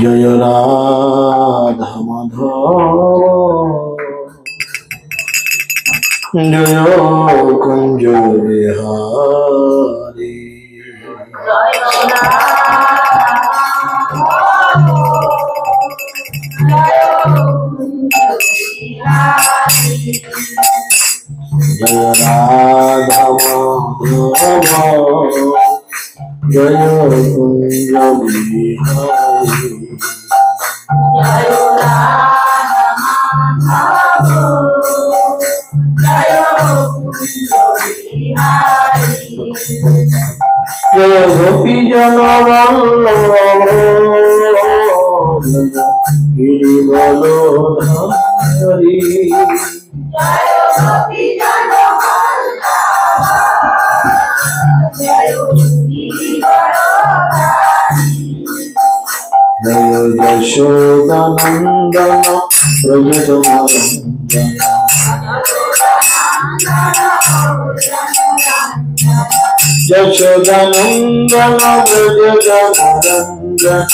जय राधा माधव जय कुंज बिहारी जय राधा माधव जय कुंज बिहारी जय गोपी जन गिरिवलोधारी जय यशोदानंदन व्रजधमानंदन यशोदानंदन व्रजधमानंदन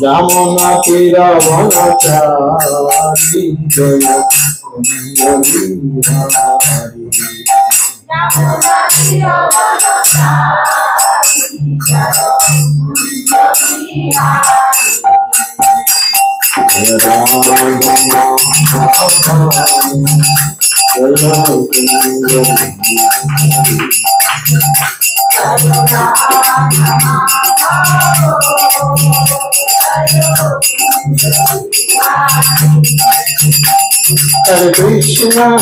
जमुना तीरवनचारी जय Kunj Bihari Hare Krishna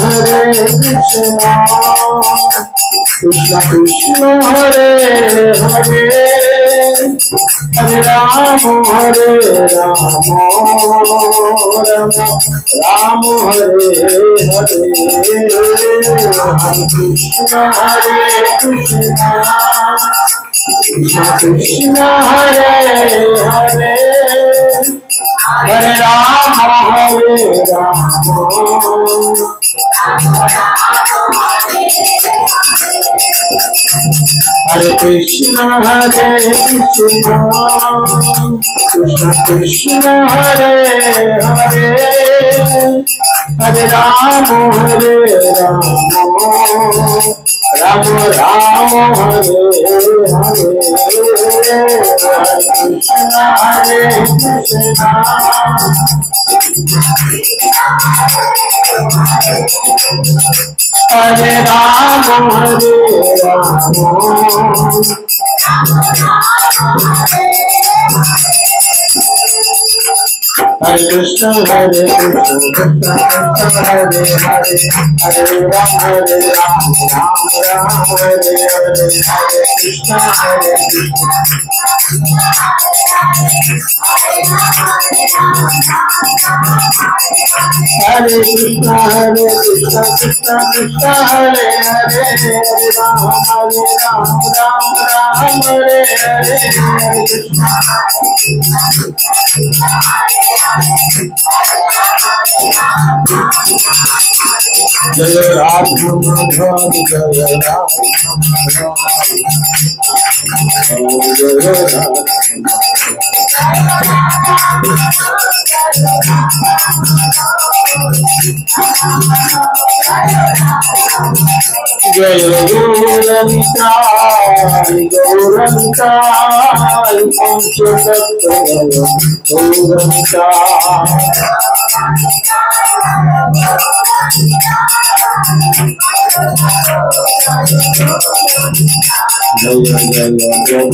Krishna Krishna Hare Hare Hare Rama Hare Rama Rama Hare Hare Hare Krishna Krishna Krishna Hare Hare Hare Rama Hare Rama Hare Krishna Krishna Krishna Hare Hare Hare Rama Hare Rama Rama Rama Hare Hare Krishna Krishna Hare Rama Hare Rama Hare Krishna Hare Krishna Hare Hare Hare Rama Hare Rama Rama Hare Hare Hare Krishna Hare Krishna Hare Krishna Hare Krishna Krishna Krishna Hare Hare Hare Rama Hare Rama Rama Rama Hare Hare Hare Krishna Jai Radha Madhava Jai Radha Jai Gauranta Gauranta Panchatattva Gauranta Jai Jai Jai Jai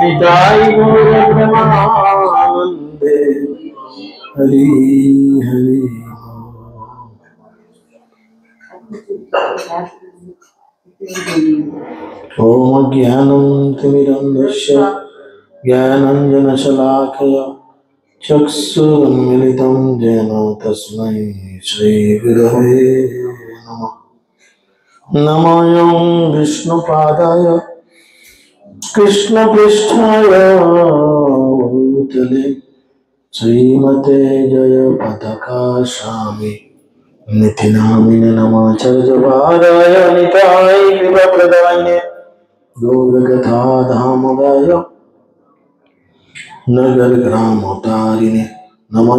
Nitai गौर प्रेमानंदे हरि हरि। ओम ज्ञानं तिमिरन्धस्य ज्ञानाञ्जनशलाकया चक्षुरुन्मिलितं येन तस्मै श्रीगुरवे नमः। नमो विष्णुपादाय कृष्णपृष्ठाय भूतले श्रीमते जय पताका स्वामी निधि नामिने नमाचार्यवादाय निताय कृपाप्रदायिने गौरकथा धामदाय नगर ग्रामोतारिणे नमो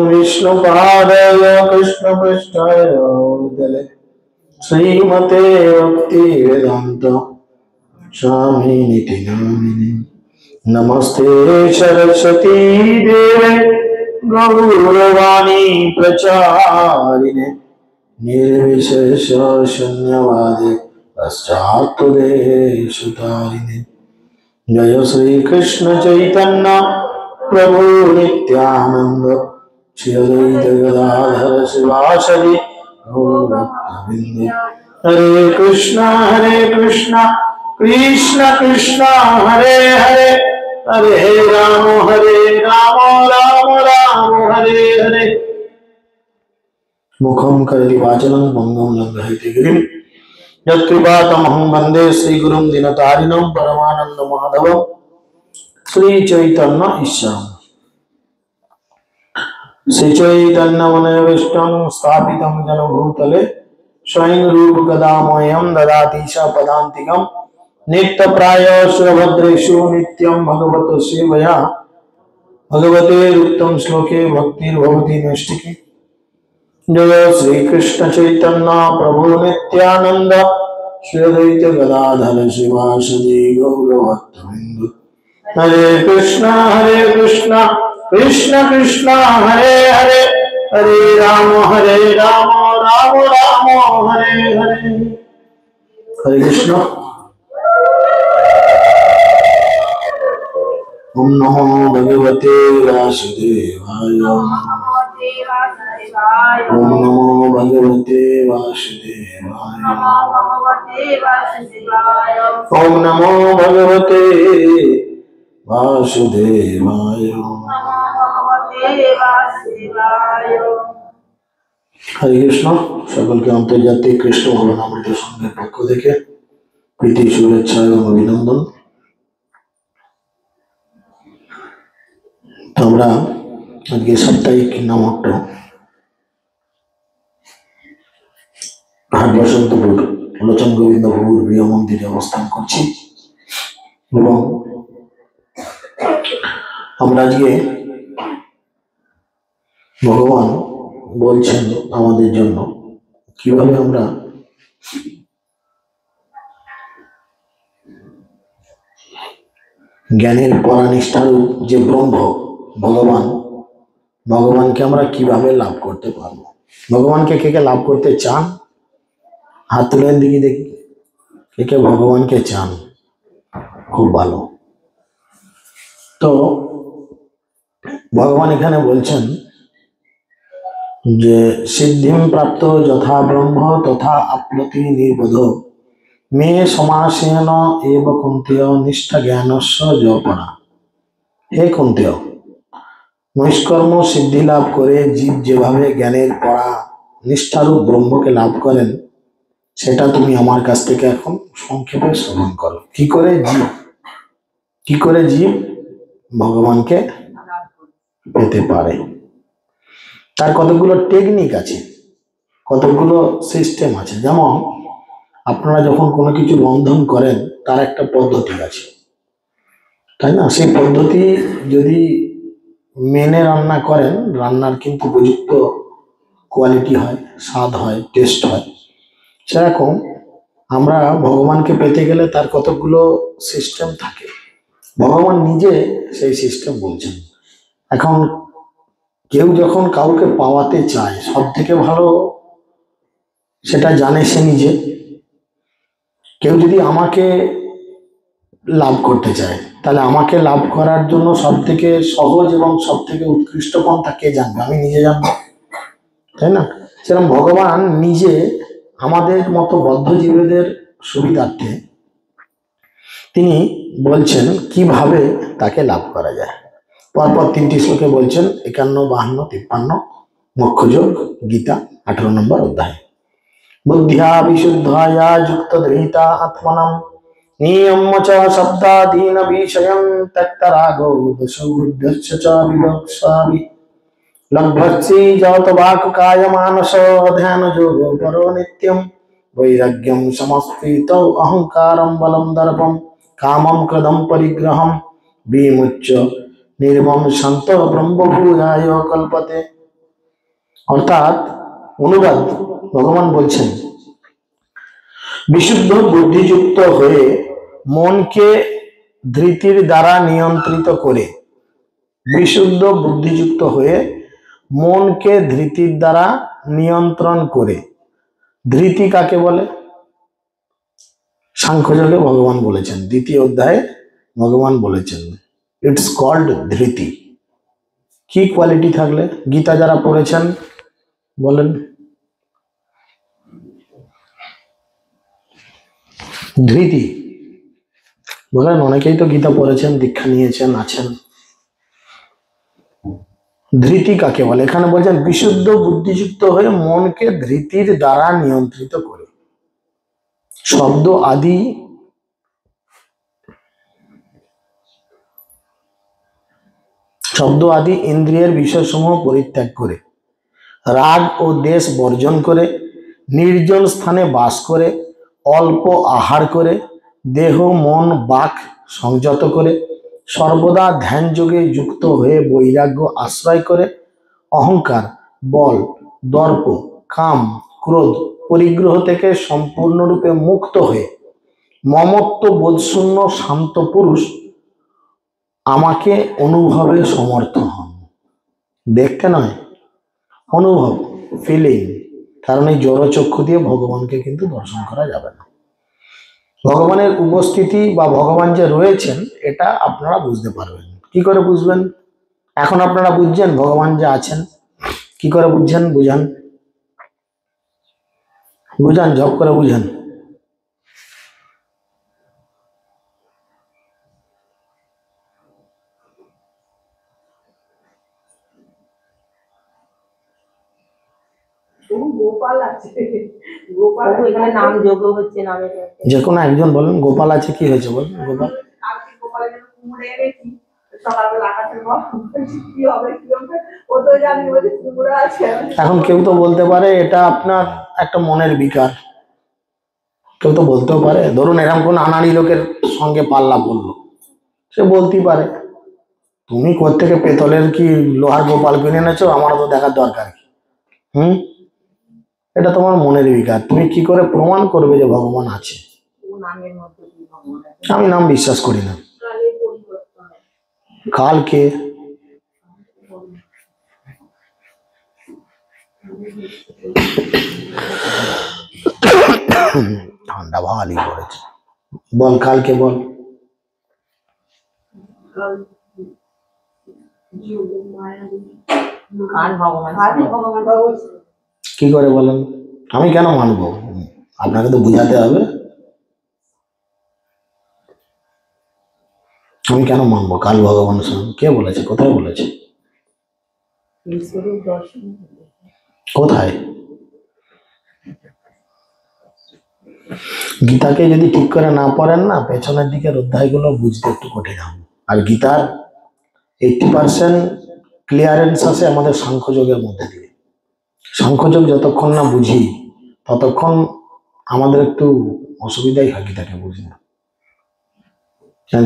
विष्णुपादाय कृष्णपृष्ठाय भूतले श्रीमते भक्ति वेदांत स्वामी निधि नामिने नमस्ते सरस्वती देवे गौरवाणी प्रचारिणे निर्विशेष शून्यवादे पश्चात्देशतारिणे जय श्री कृष्ण चैतन्य प्रभु नित्यानंद श्री अद्वैत गदाधर शिवासदि गौरभक्तवृंद। हरे कृष्णा कृष्ण कृष्ण हरे हरे हरे राम राम राम हरे हरे। मुखं करोति वाचालं भंगं लंघयति गिरिं यत्कृपातमहं वन्दे श्रीगुरुं दिनतारिणं परमानन्दमाधवं श्रीचैतन्य ईश्वरम्। श्रीचैतन्यमनोभीष्टं स्थापितं जन भूतले स्वयं रूप कदामह्यं ददाति च पदान्तिकं नित्यप्रायः सुभद्रेषु नित्यं भगवतो सेवया भगवते उत्तम श्लोके भक्तिर्भवति नैष्ठिकी। जय श्री कृष्ण चैतन्य प्रभु नित्यानंद श्री अद्वैत गदाधर शिवासदि गौरभक्तवृंद। हरे कृष्ण कृष्ण कृष्ण हरे हरे हरे राम राम राम हरे हरे। हरे कृष्ण। ओम नमो भगवते वासुदेवाय ओम नमो भगवते वासुदेवाय ओम नमो भगवते वासुदेवाय। हरे कृष्ण। सकल के अंतर्जातीय कृष्ण भगवानामृत संघের পক্ষ থেকে প্রীতি শুভেচ্ছা এবং অভিনন্দন। আমরা আজকে সাপ্তাহিক নামক হাট বসন্তপুর লোচন গোবিন্দ প্রভুর প্রিয় মন্দিরে অবস্থান করছি এবং আমরা আজকে ভগবান বলছেন আমাদের জন্য কিভাবে আমরা জ্ঞানের পরানিষ্ঠার যে ব্রহ্ম ভগবানকে আমরা কিভাবে লাভ করতে পারবো। ভগবানকে কে কে লাভ করতে চান? হাত তুলেন দেখি কে কে ভগবানকে চান। খুব ভালো। তো ভগবান এখানে বলছেন যে সিদ্ধিম প্রাপ্ত যথা ব্রহ্ম তথা আপ্লুতি নির্বোধ মে সমাসেন এব কুন্তেয় নিষ্ঠা জ্ঞানস্য জপনা। হে কুন্তেয়, নৈষ্কর্ম সিদ্ধি লাভ করে জীব যেভাবে জ্ঞানের পড়া নিষ্ঠারূপ ব্রহ্মকে লাভ করেন সেটা তুমি আমার কাছ থেকে এখন সংক্ষেপে শ্রবণ করো। কি করে জীব ভগবানকে পেতে পারে তার কতগুলো টেকনিক আছে, কতগুলো সিস্টেম আছে। যেমন আপনারা যখন কোনো কিছু রন্ধন করেন তার একটা পদ্ধতি আছে, তাই না? সেই পদ্ধতি যদি মেনে রান্না করেন রান্নার কিন্তু উপযুক্ত কোয়ালিটি হয়, স্বাদ হয়, টেস্ট হয়। সেরকম আমরা ভগবানকে পেতে গেলে তার কতগুলো সিস্টেম থাকে। ভগবান নিজে সেই সিস্টেম বলছেন। এখন কেউ যখন কাউকে পাওয়াতে চায় সব থেকে ভালো সেটা জানে সে নিজে। কেউ যদি আমাকে লাভ করতে চায় তাহলে আমাকে লাভ করার জন্য সব থেকে সহজ এবং সব থেকে উৎকৃষ্ট পন্থা কে জানবে? আমি নিজে জানবো, তাই না? সেরকম ভগবান নিজে আমাদের মতো বদ্ধজীবীদের সুবিধার্থে তিনি বলছেন কিভাবে তাকে লাভ করা যায়। পরপর 3টি শ্লোকে বলছেন, 51, 52, 53 মোক্ষযোগ, গীতা 18 নম্বর অধ্যায়। বুদ্ধিয়া বিশুদ্ধায়া যুক্ত ধৃতা আত্মনাম নিয়ম্য চ শব্দাদীন বিষয়ং ত্যক্তরাগো দশবুদ্ধস্য চ বিবক্সামি লব্ধস্যি যত বাকুকায় মানস ধ্যান যোগ পরো নিত্যম वैराग्यम समस्थित अहंकारम बलम दर्पम कामम क्रोधम परिग्रहम विमुच्य निर्मम शांत ब्रह्मभूयाय कल्पते। অর্থাৎ অনুবাদ ভগবান বলছেন, বিশুদ্ধ বুদ্ধিযুক্ত হয়ে মনকে ধৃতির দ্বারা নিয়ন্ত্রিত করে, বিশুদ্ধ বুদ্ধিযুক্ত হয়ে মনকে ধৃতির দ্বারা নিয়ন্ত্রণ করে। ধৃতি কাকে বলে? সাংখ্যযোগে ভগবান বলেছেন, 2য় অধ্যায়ে ভগবান বলেছেন ইটস কল্ড ধৃতি। কি কোয়ালিটি থাকলে? গীতা যারা পড়েছেন বলেন। ধৃতি বলেন, অনেকেই তো গীতা পড়েছেন, দীক্ষা নিয়েছেন, আছেন। ধৃতি কাকে বলে? এখানে বলছেন বিশুদ্ধ বুদ্ধিযুক্ত হয়ে মনকে ধৃতির দ্বারা নিয়ন্ত্রিত করে। শব্দ আদি ইন্দ্রিয়ের বিষয়সমূহ পরিত্যাগ করে, রাগ ও দেশ বর্জন করে, নির্জন স্থানে বাস করে, অল্প আহার করে, দেহ মন বাক সংযত করে, সর্বদা ধ্যান যোগে যুক্ত হয়ে বৈরাগ্য আশ্রয় করে, অহংকার, বল, দর্প, কাম, ক্রোধ, পরিগ্রহ থেকে সম্পূর্ণরূপে মুক্ত হয়ে মমত্ব বোধশূন্য শান্ত পুরুষ আমাকে অনুভবে সমর্থ হন। দেখতে নয়, অনুভব, ফিলিং। কারণ এই জড়চক্ষু দিয়ে ভগবানকে কিন্তু দর্শন করা যাবে না। ভগবানের উপস্থিতি বা ভগবান যে রয়েছেন এটা আপনারা বুঝতে পারবেন। কি করে বুঝবেন? এখন আপনারা বুঝছেন ভগবান যে আছেন, কি করে বুঝছেন? বুঝান, ঝপ করে বুঝান। যে কোনো একজন বলেন, গোপাল আছে, কি হয়েছে বলেন? গোপাল এখন কেউ তো বলতে পারে এটা আপনার একটা মনের বিকার, কেউ তো বলতেও পারে। ধরুন এরকম কোন আনাড়ি লোকের সঙ্গে পাল্লা পড়লো, সে বলতেই পারে তুমি কোত্থেকে পেতলের কি লোহার গোপাল কিনে এনেছো, আমারও তো দেখার দরকার কি? এটা তোমার মনের বিকার। তুমি কি করে প্রমাণ করবে যে ভগবান আছে? আমি নাম বিশ্বাস করি না। কালকে ঠান্ডা ভালোই পড়েছে। বল, কালকে বল। কি করে বলেন? আমি কেন মানবো? আপনাকে তো বুঝাতে হবে। আমি কেন মানবো কাল ভগবানের সঙ্গে? কে বলেছে? কোথায় বলেছে? কোথায়? গীতাকে যদি ঠিক করে না পড়েন না, পেছনের দিকের অধ্যায়গুলো বুঝতে একটু কঠিন হবে। আর গীতার 80% ক্লিয়ারেন্স আছে আমাদের সাংখ্যযোগের মধ্যে দিয়ে। সাংখ্যযোগ যতক্ষণ না বুঝি ততক্ষণ আমাদের একটু অসুবিধাই হয় গীতাকে বুঝতে।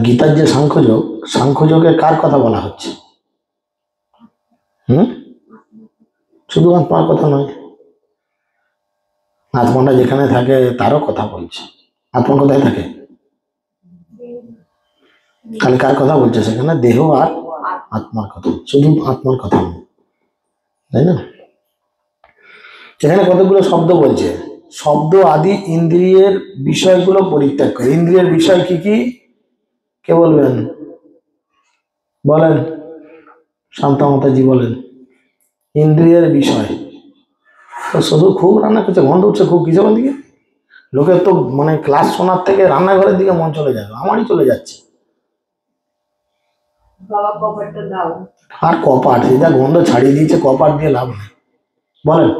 গীতার যে সাংখ্যযোগে কার কথা বলা হচ্ছে? শুধু আত্মার কথা নয়, আত্মাটা যেখানে থাকে তারও কথা বলছে। আত্মা কোথায় থাকে? খালি কার কথা বলছে সেখানে? দেহ আর আত্মার কথা, শুধু আত্মার কথা নয়। তাই না? এখানে কতগুলো শব্দ বলছে, শব্দ আদি ইন্দ্রিয়ের বিষয়গুলো পরিত্যাগ করে। ইন্দ্রিয়ের বিষয় কি কি কে বলবেন? বলেন, শান্তা মাতাজি বলেন। ইন্দ্রিয়ের বিষয় তো শুধু খুব রান্না করছে, গন্ধ উঠছে খুব, কিছু দিকে লোকের তো মানে ক্লাস শোনার থেকে রান্নাঘরের দিকে মন চলে যাবে, আমারই চলে যাচ্ছে। আর কপাট, যা গন্ধ ছাড়িয়ে দিয়েছে, কপাট দিয়ে লাভ নেই। বলেন,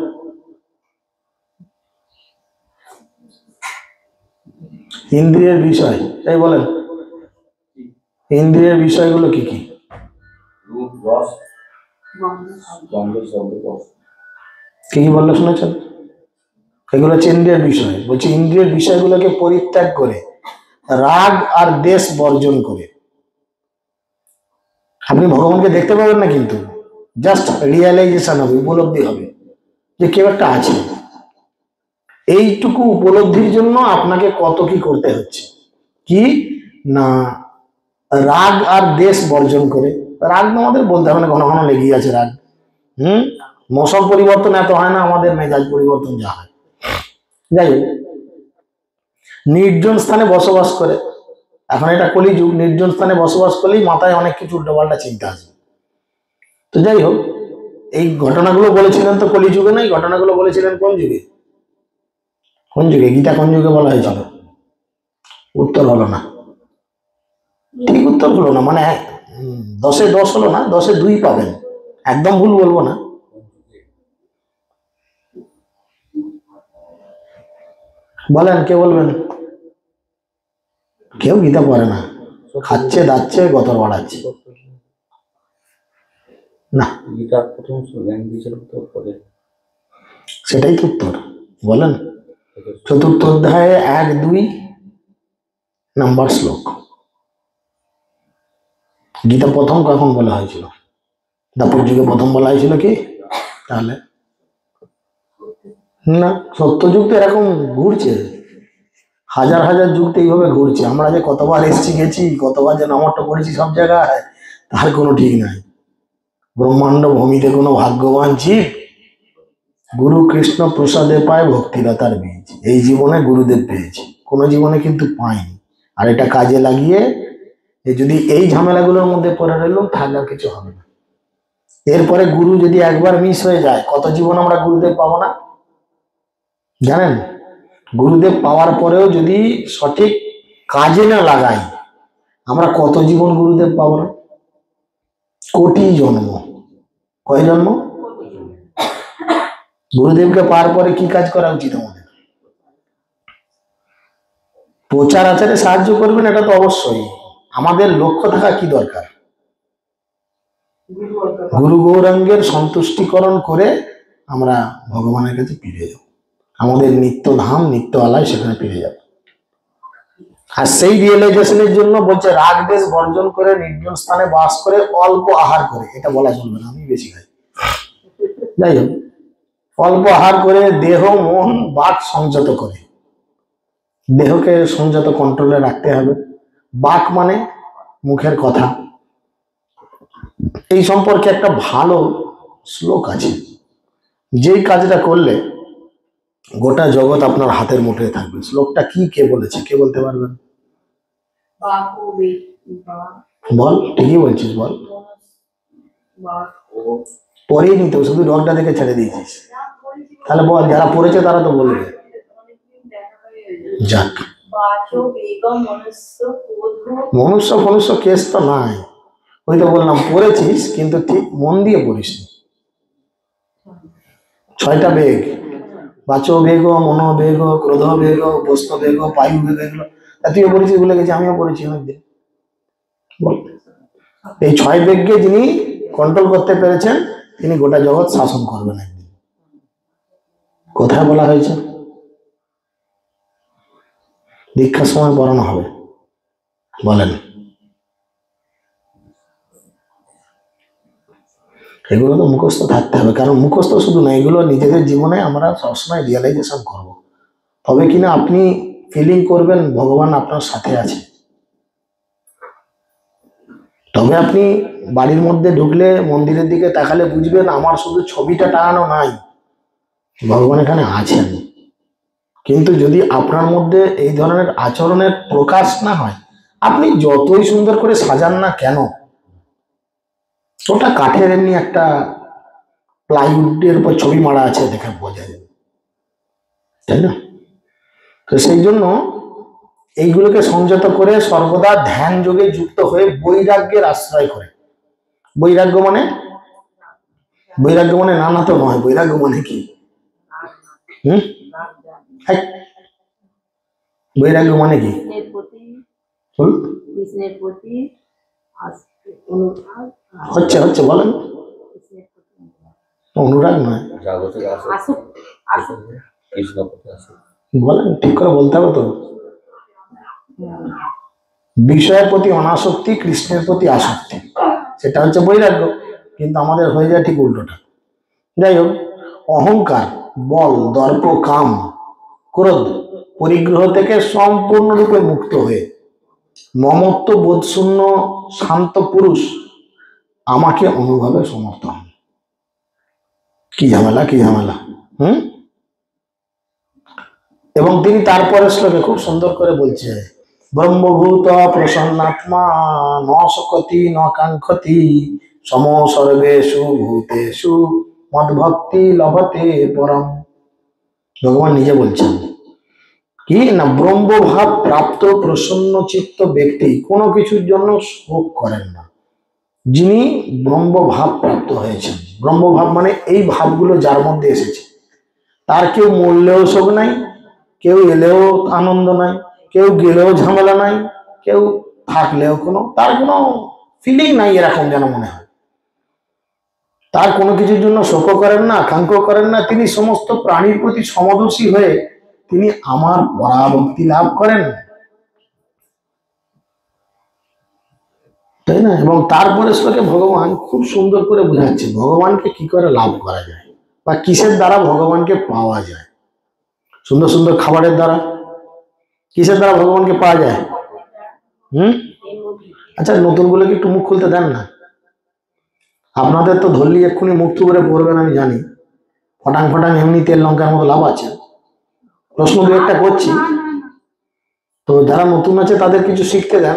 ইন্দ্রিয়ের বিষয়, তাই বলেন, ইন্দ্রিয়ের বিষয়গুলো কি কি? কি কি বললো শুনেছেন? এগুলো হচ্ছে ইন্দ্রিয়ের বিষয়। বলছি ইন্দ্রিয়ের বিষয়গুলোকে পরিত্যাগ করে রাগ আর দেশ বর্জন করে আপনি ভগবানকে দেখতে পাবেন না, কিন্তু জাস্ট রিয়েলাইজেশন হবে, উপলব্ধি হবে যে কেউ একটা আছে। এইটুকু উপলব্ধির জন্য আপনাকে কত কি করতে হচ্ছে, কি না রাগ আর দেশ বর্জন করে। রাগ আমাদের বলতে হবে না, ঘন ঘন লেগেই আছে রাগ। মৌসুম পরিবর্তন এত হয় না, আমাদের মেজাজ পরিবর্তন যা হয়। যাই হোক, নির্জন স্থানে বসবাস করে, এখন এটা কলিযুগ, নির্জন স্থানে বসবাস করলেই মাথায় অনেক কিছু উল্টোপাল্টা চিন্তা আসবে। তো যাই হোক, এই ঘটনাগুলো বলেছিলেন তো কলিযুগে না, এই ঘটনাগুলো বলেছিলেন কোন যুগে? কোন যুগে? গীতা কোন যুগে বলা হয়েছিল? উত্তর হলো না, ঠিক উত্তর হলো না, মানে 10-এ 10 হলো না, 10-এ 2 পাবেন, একদম ভুল বলবো না। বলেন, কে বলবেন? কেউ গীতা পড়ে না, খাচ্ছে দাচ্ছে গতর বাড়াচ্ছে না, সেটাই তো উত্তর। বলেন, চতুর্থ অধ্যায়ে 1-2 নাম্বার শ্লোক। গীতা প্রথম কখন বলা হয়েছিল? দাপর যুগে প্রথম বলা হয়েছিল কি? তাহলে না, সত্যযুগ তো এরকম ঘুরছে, হাজার হাজার যুগ তো এইভাবে ঘুরছে। আমরা যে কতবার এসছি গেছি, কতবার যে নামটা পড়েছি সব জায়গায়, তার কোনো ঠিক নাই। ব্রহ্মাণ্ড ভূমিতে কোনো ভাগ্যবান জীব গুরু কৃষ্ণ প্রসাদে পায় ভক্তিলতার বীজ। এই জীবনে গুরুদেব পেয়েছি, কোনো জীবনে কিন্তু পাইনি। আর এটা কাজে লাগিয়ে যদি এই ঝামেলাগুলোর মধ্যে পড়ে রইলাম, তাহলে আর কিছু হবে না। এরপরে গুরু যদি একবার মিস হয়ে যায়, কত জীবন আমরা গুরুদেব পাবো না জানেন? গুরুদেব পাওয়ার পরেও যদি সঠিক কাজে না লাগাই, আমরা কত জীবন গুরুদেব পাবো না? কোটি জন্ম। কয় জন্ম? গুরুদেবকে পাওয়ার পরে কি কাজ করা উচিত আমাদের? প্রচার আচারে সাহায্য করবেন, এটা তো অবশ্যই। আমাদের লক্ষ্য থাকা কি দরকার? গুরু গৌরাঙ্গের সন্তুষ্টিকরণ করে আমরা ভগবানের কাছে ফিরে যাব, আমাদের নিত্য ধাম নিত্য আলায় সেখানে ফিরে যাব। আর সেই রিয়েলাইজেশনের জন্য বলছে রাগ দেশ বর্জন করে নির্জন স্থানে বাস করে অল্প আহার করে। এটা বলা চলবে না, আমি বেশি খাই। যাই হোক, অল্প আহার করে দেহ মন বাক সংযত করে। দেহকে সংযত, কন্ট্রোলে রাখতে হবে। বাক মানে মুখের কথা। এই সম্পর্কে একটা ভালো শ্লোক আছে, যেই কাজটা করলে গোটা জগৎ আপনার হাতের মুঠোয় থাকবে। শ্লোকটা কি, কে বলেছে, কে বলতে পারবেন? বল, ঠিকই বলছিস, বল। পড়েই নিতে, শুধু ডগটা দেখে ছেড়ে দিয়েছিস। তাহলে বল, যারা পড়েছে তারা তো বলবে। যাক, মনুষ্য ফনুষ্য কেস তো নাই। ওই তো বললাম পড়েছিস, কিন্তু ঠিক মন দিয়ে পড়িস। 6টা বেগ, বাচো বেগ, মনোবেগ, ক্রোধ বেগ, বস্ত বেগ, পায়ু বেগ, এগুলো তুইও পড়েছিস, ভুলে গেছি, আমিও পড়েছি অনেকদিন। বল, এই 6 বেগকে যিনি কন্ট্রোল করতে পেরেছেন, তিনি গোটা জগৎ শাসন করবেন একদিন। কোথায় বলা হয়েছে? দীক্ষার সময় পড়ানো হবে। বলেন, এগুলো তো মুখস্থ থাকতে হবে, কারণ মুখস্থ শুধু না, এগুলো নিজেদের জীবনে আমরা সবসময় রিয়েলাইজেশন করব, তবে কিনা আপনি ফিলিং করবেন ভগবান আপনার সাথে আছে, তবে আপনি বাড়ির মধ্যে ঢুকলে মন্দিরের দিকে তাকালে বুঝবেন আমার শুধু ছবিটা টাঙানো নাই, ভগবান এখানে আছেন। কিন্তু যদি আপনার মধ্যে এই ধরনের আচরণের প্রকাশ না হয়, আপনি যতই সুন্দর করে সাজান না কেন, ওটা কাঠের এমনি একটা প্লাইউডের উপর ছবি মারা আছে, দেখে বোঝা যাবে, তাই না? তো সেই জন্য এইগুলোকে সংযত করে সর্বদা ধ্যান যোগে যুক্ত হয়ে বৈরাগ্যের আশ্রয় করে। বৈরাগ্য মানে নানা তো নয়, বৈরাগ্য মানে কি? বৈরাগ্য মানে কি? হচ্ছে বলেন। অনুরাগ নয়, বলেন ঠিক করে বলতে হবে তো। বিষয়ের প্রতি অনাসক্তি, কৃষ্ণের প্রতি আসক্তি, সেটা হচ্ছে বৈরাগ্য। কিন্তু আমাদের হয়ে যায় ঠিক উল্টোটা। যাই হোক, অহংকার, বল, দর্প, কাম, ক্রোধ, পরিগ্রহ থেকে সম্পূর্ণরূপে মুক্ত হয়ে মমত্ব বোধশূন্য শান্ত পুরুষ আমাকে অনুভবে সমর্থ হন। কি ঝামেলা। এবং তিনি তারপরে শ্লোকে খুব সুন্দর করে বলছে, ব্রহ্মভূত প্রসন্নাত্মা ন শকতি ন কাঙ্ক্ষতি সম সর্বেষু ভূতেষু মদ্ভক্তি লভতে পরম। ভগবান নিজে বলছেন কি না, ব্রহ্মভাব প্রাপ্ত প্রসন্ন চিত্ত ব্যক্তি কোনো কিছুর জন্য শোক করেন না। যিনি ব্রহ্মভাব প্রাপ্ত হয়েছেন, ব্রহ্মভাব মানে এই ভাবগুলো যার মধ্যে এসেছে, তার কেউ মরলেও শোক নাই, কেউ এলেও আনন্দ নাই, কেউ গেলেও ঝামেলা নাই, কেউ থাকলেও তার কোনো ফিলিং নাই, এরকম যেন মনে হয়। তার কোনো কিছুর জন্য শোক করেন না, আকাঙ্ক্ষ করেন না। তিনি সমস্ত প্রাণীর প্রতি সমদর্শী হয়ে তিনি আমার পরাভক্তি লাভ করেন, তাই না? এবং তারপরে শ্লোকে ভগবান খুব সুন্দর করে বোঝাচ্ছে ভগবানকে কি করে লাভ করা যায় বা কিসের দ্বারা ভগবানকে পাওয়া যায়। সুন্দর সুন্দর খাবারের দ্বারা, কিসের দ্বারা ভগবানকে পাওয়া যায়? আচ্ছা, নতুন গুলোকে একটু মুখ খুলতে দেন না। আপনাদের তো ধরলি এক্ষুনি মুখ করে পড়বেন, আমি জানি। ফটাং এমনি তেল লঙ্কার মতো লাভ আছে। প্রশ্ন দু একটা করছি, তো যারা নতুন আছে তাদের কিছু শিখতে দেন।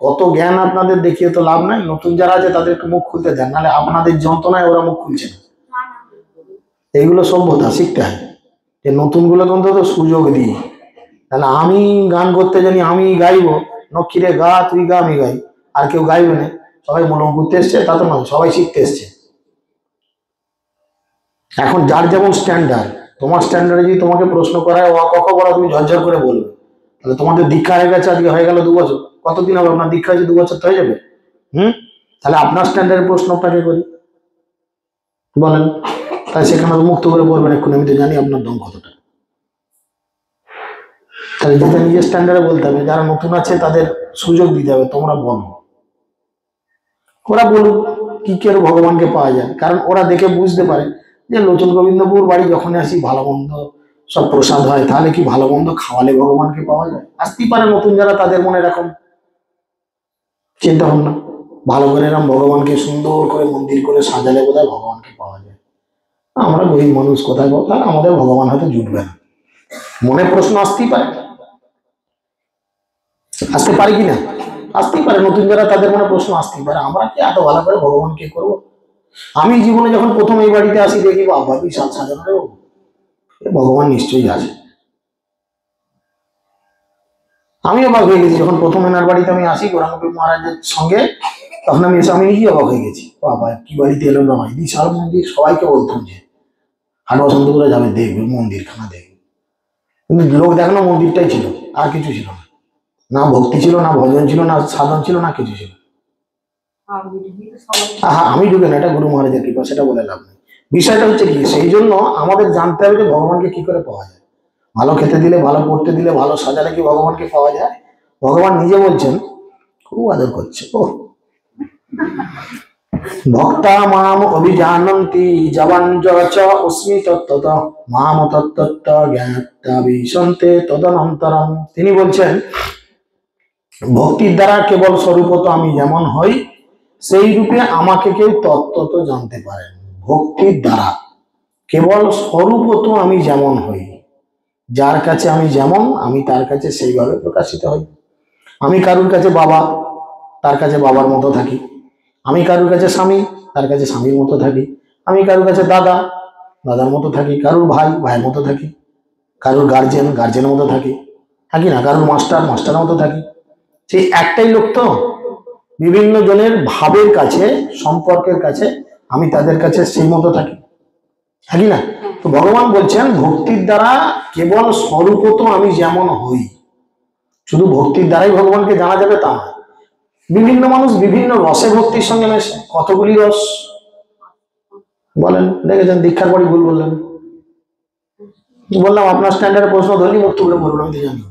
অত জ্ঞান আপনাদের দেখিয়ে তো লাভ নাই। নতুন যারা আছে তাদেরকে মুখ খুলতে দেন, নাহলে আপনাদের যন্ত্রণায় ওরা মুখ খুলছে না। এইগুলো সভ্যতা শিখতে হয়, যে নতুন গুলোকে অন্তত সুযোগ দিই। তাহলে আমি গান করতে জানি, আমি গাইবো, নক্ষীরে গা তুই গা, আমি গাই, আর কেউ গাইবে না। সবাই মলম করতে এসছে তা তো নয়, সবাই শিখতে এসছে। এখন যার যেমন স্ট্যান্ডার্ড, তোমার স্ট্যান্ডার্ডে যদি তোমাকে প্রশ্ন করায় ও ক খ বলা, তুমি ঝরঝর করে বলবে। তাহলে তোমাদের দীক্ষা হয়ে গেছে, আজকে হয়ে গেল 2 বছর, কতদিন হবে আপনার দীক্ষা হয়েছে? 2 বছর তো হয়ে যাবে। তাহলে আপনার স্ট্যান্ডার্ডের প্রশ্ন আপনাকে করি, বলেন। তাই সেখানে মুক্ত করে বলবেন এক্ষুনি, আমি তো জানি আপনার দম কতটা। তাহলে যেটা নিজের স্ট্যান্ডার্ডে বলতে হবে। যারা নতুন আছে তাদের সুযোগ দিতে হবে, তোমরা বলো, ওরা বলুক কি করে ভগবানকে পাওয়া যায়। কারণ ওরা দেখে বুঝতে পারে যে নতুন গোবিন্দপুর বাড়ি যখন আসি ভালো মন্দ সব প্রসাদ হয়, তাহলে কি ভালো মন্দ খাওয়ালে ভগবানকে পাওয়া যায়? আসতেই পারে নতুন যারা, তাদের মনে এরকম চিন্তা ভাবনা, ভালো করে এরকম ভগবানকে সুন্দর করে মন্দির করে সাজালে বোধহয় ভগবানকে পাওয়া যায়। আমরা গরিব মানুষ, কোথায় কথা, আমাদের ভগবান হয়তো জুটবে না। মনে প্রশ্ন আসতেই পারে, আসতে পারে কিনা, আসতেই পারে। নতুন যারা তাদের মনে প্রশ্ন আসতেই পারে, আমরা কি এত ভালো করে ভগবানকে করবো? আমি জীবনে যখন প্রথম এই বাড়িতে আসি দেখি বাবা বিশাল সাজানো, ভগবান নিশ্চয়ই আছে। আমি অবাক হয়ে গেছি যখন প্রথম এনার বাড়িতে আমি আসি গোরাঙ্গপীর মহারাজের সঙ্গে, তখন আমি নিজেই অবাক হয়ে গেছি, বাবা কি বাড়িতে এলাম না ভাই, বিশাল মন্দির। সবাইকে বলতাম যে হাট বসন্ত করে যাবে, দেখবে মন্দিরখানা দেখবে, কিন্তু লোক দেখানো মন্দিরটাই ছিল, আর কিছু ছিল না। না ভক্তি ছিল, না ভজন ছিল, না সাধন ছিল, না কিছু ছিল। আমি ঢুকে না, এটা গুরু মহারাজের কৃপা, সেটা বলে লাভ নেই। বিষয়টা হচ্ছে কি, সেই জন্য আমাদের জানতে হবে যে ভগবানকে কি করে পাওয়া যায়। ভালো খেতে দিলে, ভালো পড়তে দিলে, ভালো সাজালে কি ভগবানকে পাওয়া যায়? ভগবান নিজে বলছেন, খুব আদর করছে, ও ভক্তা মাম অভিজানন্তি জবাঞ্জ চ অস্মি তত্ত্বত মাম তত্ত্বত জ্ঞাতা বিশন্তে তদনন্তরম। তিনি বলছেন ভক্তির দ্বারা কেবল স্বরূপত আমি যেমন হই, সেই রূপে আমাকে কেউ তত্ত্বত জানতে পারেন ভক্তির দ্বারা, কেবল স্বরূপত আমি যেমন হই। যার কাছে আমি যেমন, আমি তার কাছে সেইভাবে প্রকাশিত হই। আমি কারুর কাছে বাবা, তার কাছে বাবার মতো থাকি। আমি কারুর কাছে স্বামী, তার কাছে স্বামীর মতো থাকি। আমি কারুর কাছে দাদা, দাদার মতো থাকি। কারুর ভাই, ভাইয়ের মতো থাকি। কারুর গার্জেন, গার্জেনের মতো থাকি। থাকি না? কারুর মাস্টার, মাস্টারের মতো থাকি। সেই একটাই লোক তো, বিভিন্ন জনের ভাবের কাছে, সম্পর্কের কাছে আমি তাদের কাছে সেই মতো থাকি। থাকি না? তো ভগবান বলছেন ভক্তির দ্বারা কেবল স্বরূপত আমি যেমন হই। শুধু ভক্তির দ্বারাই ভগবানকে জানা যাবে তা নয়। বিভিন্ন মানুষ বিভিন্ন রসে ভক্তির সঙ্গে মেশে। কতগুলি রস বলেন দেখেছেন? দীক্ষার পরই ভুল বললেন। বললাম আপনার স্ট্যান্ডার্ড প্রশ্ন ধরলি মুক্ত করে বলুন, আমি তো জানি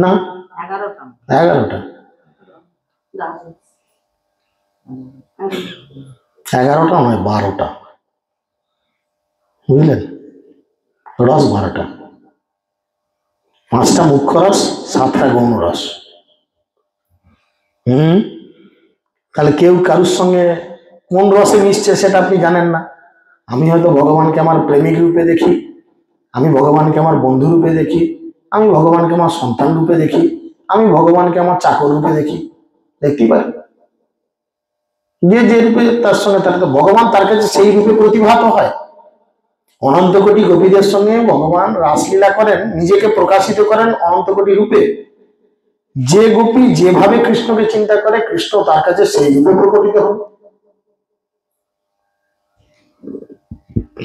না। 11টা 11টা নয়, 12টা। বুঝলেন? রস 12টা। 5টা মুখ্য রস, 7টা গৌণ রস। তাহলে কেউ কারুর সঙ্গে কোন রসে মিশছে সেটা আপনি জানেন না। আমি হয়তো ভগবানকে আমার প্রেমিক রূপে দেখি, আমি ভগবানকে আমার বন্ধু রূপে দেখি, আমি ভগবানকে আমার সন্তান রূপে দেখি, আমি ভগবানকে আমার চাকর রূপে দেখি। দেখতেই পারি যে যে রূপে তার সঙ্গে, তার তো ভগবান তার কাছে সেই রূপে প্রতিভাত হয়। অনন্ত কোটি গোপীদের সঙ্গে ভগবান রাসলীলা করেন, নিজেকে প্রকাশিত করেন অনন্ত কোটি রূপে। যে গোপী যেভাবে কৃষ্ণকে চিন্তা করে, কৃষ্ণ তার কাছে সেই রূপে প্রকটিত হন।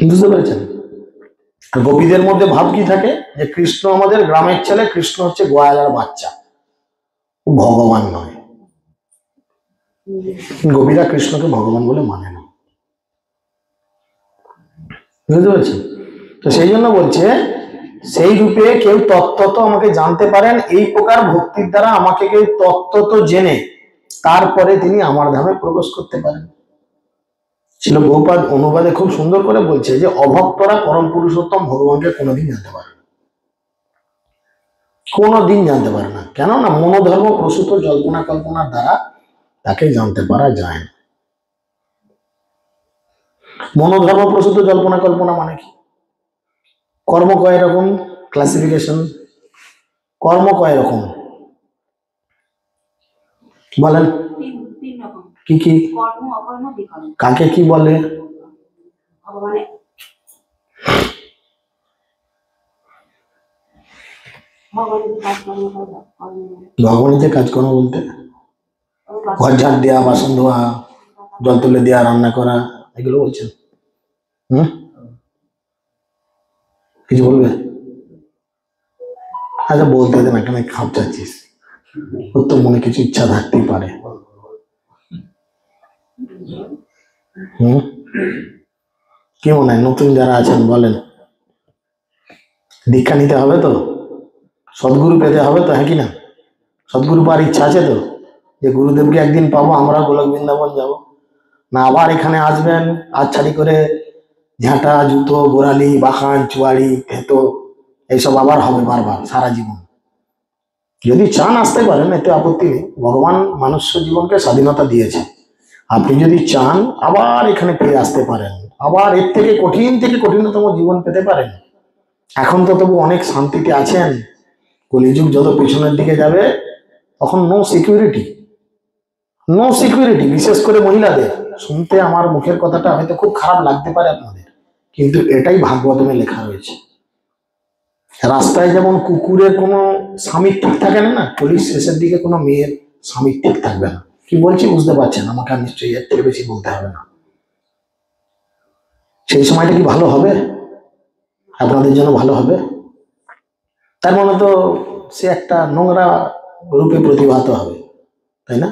বুঝতে পেরেছেন? গোপীদের মধ্যে ভাব কি থাকে? যে কৃষ্ণ আমাদের গ্রামের ছেলে, কৃষ্ণ হচ্ছে গোয়ালার বাচ্চা, ভগবান নয়। গোপীরা কৃষ্ণকে ভগবান বলে মানে না। বুঝতে পেরেছেন? তো সেই জন্য বলছে সেই রূপে কেউ তত্ত্বত আমাকে জানতে পারেন, এই প্রকার ভক্তির দ্বারা আমাকে কেউ তত্ত্বত জেনে তারপরে তিনি আমার ধামে প্রবেশ করতে পারেন। ছিল বহুপাদ অনুবাদে খুব সুন্দর করে বলছে যে অভক্তরা পরম পুরুষোত্তম ভগবানকে কোনোদিন জানতে পারে না। কোনোদিন জানতে পারে না। কেননা মনোধর্ম প্রসূত জল্পনা কল্পনার দ্বারা তাকে জানতে পারা যায় না। মনোধর্ম প্রসূত জল্পনা কল্পনা মানে কি? কর্ম কয় রকম? ক্লাসিফিকেশন কর্ম কয় রকম বলেন? কি কি? কাকে কি বলে? ভগবানের কাজকর্ম বলতে ঘর ঝাড় দেওয়া, বাসন ধোয়া, জল তুলে দেওয়া, রান্না করা, এগুলো বলছেন? কিছু বলবে? আচ্ছা বলতে দেন, এখানে খাপ চাচ্ছিস, ওর তো মনে কিছু ইচ্ছা থাকতেই পারে। কি মনে হয় নতুন যারা আছেন বলেন? দীক্ষা নিতে হবে তো, সদ্গুরু পেতে হবে তো, হ্যাঁ কি না? সদ্গুরু পাওয়ার ইচ্ছা আছে তো, যে গুরুদেবকে একদিন পাবো, আমরা গোলক বৃন্দাবন যাব না আবার এখানে আসবেন আচ্ছাড়ি করে ঝাঁটা, জুতো, গোড়ালি, বাখান, চুয়াড়ি, থেতো এইসব আবার হবে বারবার সারা জীবন। যদি চান আসতে পারেন, এতে আপত্তি নেই। ভগবান মানুষ্য জীবনকে স্বাধীনতা দিয়েছে। আপনি যদি চান আবার এখানে ফিরে আসতে পারেন, আবার এর থেকে কঠিনতম জীবন পেতে পারেন। এখন তো তবু অনেক শান্তিতে আছেন। কলিযুগ যত পেছনের দিকে যাবে তখন নো সিকিউরিটি, নো সিকিউরিটি। বিশেষ করে মহিলাদের। শুনতে আমার মুখের কথাটা হয়তো খুব খারাপ লাগতে পারে আপনাদের, কিন্তু এটাই ভাগবতমে লেখা রয়েছে। রাস্তায় যেমন কুকুরের কোনো স্বামী ঠিক থাকে না, পুলিশ শেষের দিকে কোনো মেয়ের স্বামী ঠিক থাকবে না। কি বলছি বুঝতে পারছেন? আমাকে আর নিশ্চয়ই এর থেকে বেশি বলতে হবে না। সেই সময়টা কি ভালো হবে? আপনাদের জন্য ভালো হবে? তার মানে তো সে একটা নোংরা রূপে প্রতিভাত হবে, তাই না?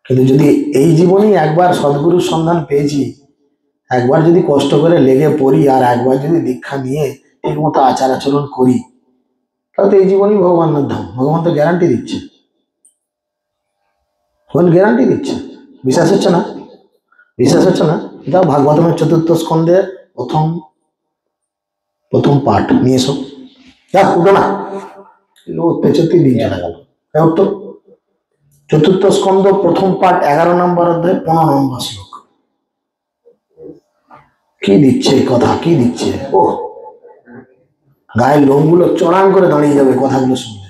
কিন্তু যদি এই জীবনেই একবার সদ্গুরুর সন্ধান পেয়েছি, একবার যদি কষ্ট করে লেগে পড়ি, আর একবার যদি দীক্ষা নিয়ে ঠিক মতো আচার আচরণ করি, তাহলে তো এই জীবনই ভগবানের ধাম। ভগবান তো গ্যারান্টি দিচ্ছে, ভগবান গ্যারান্টি দিচ্ছে। বিশ্বাস হচ্ছে না? বিশ্বাস হচ্ছে না? যাও ভাগবতমের 4র্থ স্কন্ধের প্রথম পাঠ নিয়ে এসো। যা উঠো না, উঠতে চলতে দিন চলে গেল। উঠতো চতুর্থ স্কন্ধ প্রথম পাঠ 11 নম্বর অধ্যায় 15 নম্বর শ্লোক। কি দিচ্ছে কথা, কি দিচ্ছে! ও গায়ের লোমগুলো চড়াং করে দাঁড়িয়ে যাবে কথাগুলো শুনলে।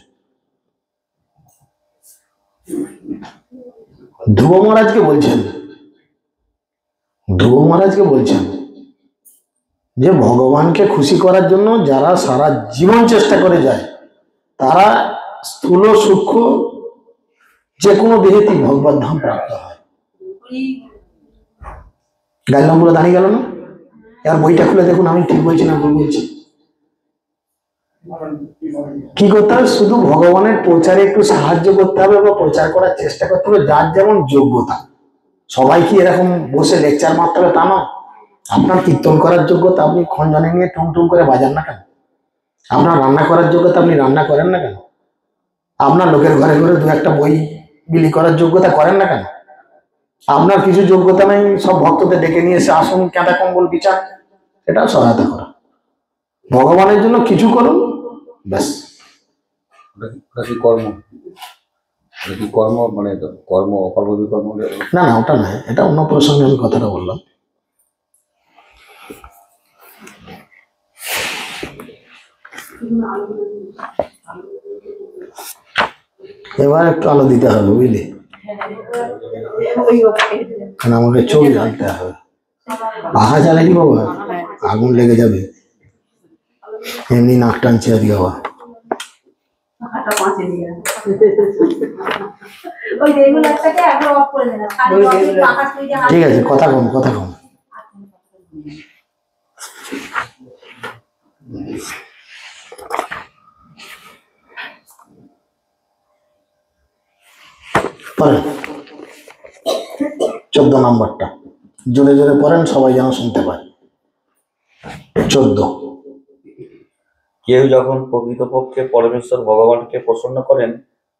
ধ্রুব মহারাজকে বলছেন যে ভগবানকে খুশি করার জন্য যারা সারা জীবন চেষ্টা করে যায়, তারা স্থূল সূক্ষ্ম যে কোনো দেহেতেই ভগবত ধাম প্রাপ্ত হয়। গায়ের লোমগুলো দাঁড়িয়ে গেল না? এবার বইটা খুলে দেখুন, আমি ঠিক বলছি না ভুল বলছি? কি করতে হবে? শুধু ভগবানের প্রচারে একটু সাহায্য করতে হবে বা প্রচার করার চেষ্টা করতে হবে, যার যেমন যোগ্যতা। সবাই কি এরকম বসে লেকচার মারতে হবে তা নয়। আপনার কীর্তন করার যোগ্যতা, আপনি খঞ্জনে নিয়ে টুমটুম করে বাজান না কেন? আপনার রান্না করার যোগ্যতা, আপনি রান্না করেন না কেন? আপনার লোকের ঘরে ঘরে দু একটা বই বিলি করার যোগ্যতা করেন না কেন? আপনার কিছু যোগ্যতা নেই, সব ভক্তদের ডেকে নিয়ে এসে আসুন ক্যাঁটা কম্বল বিচার, এটাও সহায়তা করা। ভগবানের জন্য কিছু করুন, ব্যাস। কর্ম মানে কর্ম অকর্মবিকর্ম না, ওটা নয়, এটা অন্য প্রসঙ্গে আমি কথাটা বললাম। এবার একটু আলো দিতে হবে, বুঝলি? কারণ আমাকে চোখ জ্বালতে হবে। পাখা জ্বালানি বাবা, আগুন লেগে যাবে। এমনি নাক টানছে আজকে বাবা। ঠিক আছে, কথা কম। পড়েন 14 নম্বরটা, জোরে জোরে পড়েন, সবাই যেন শুনতে পায়। 14। কেউ যখন প্রকৃতপক্ষে পরমেশ্বর ভগবানকে প্রসন্ন করেন,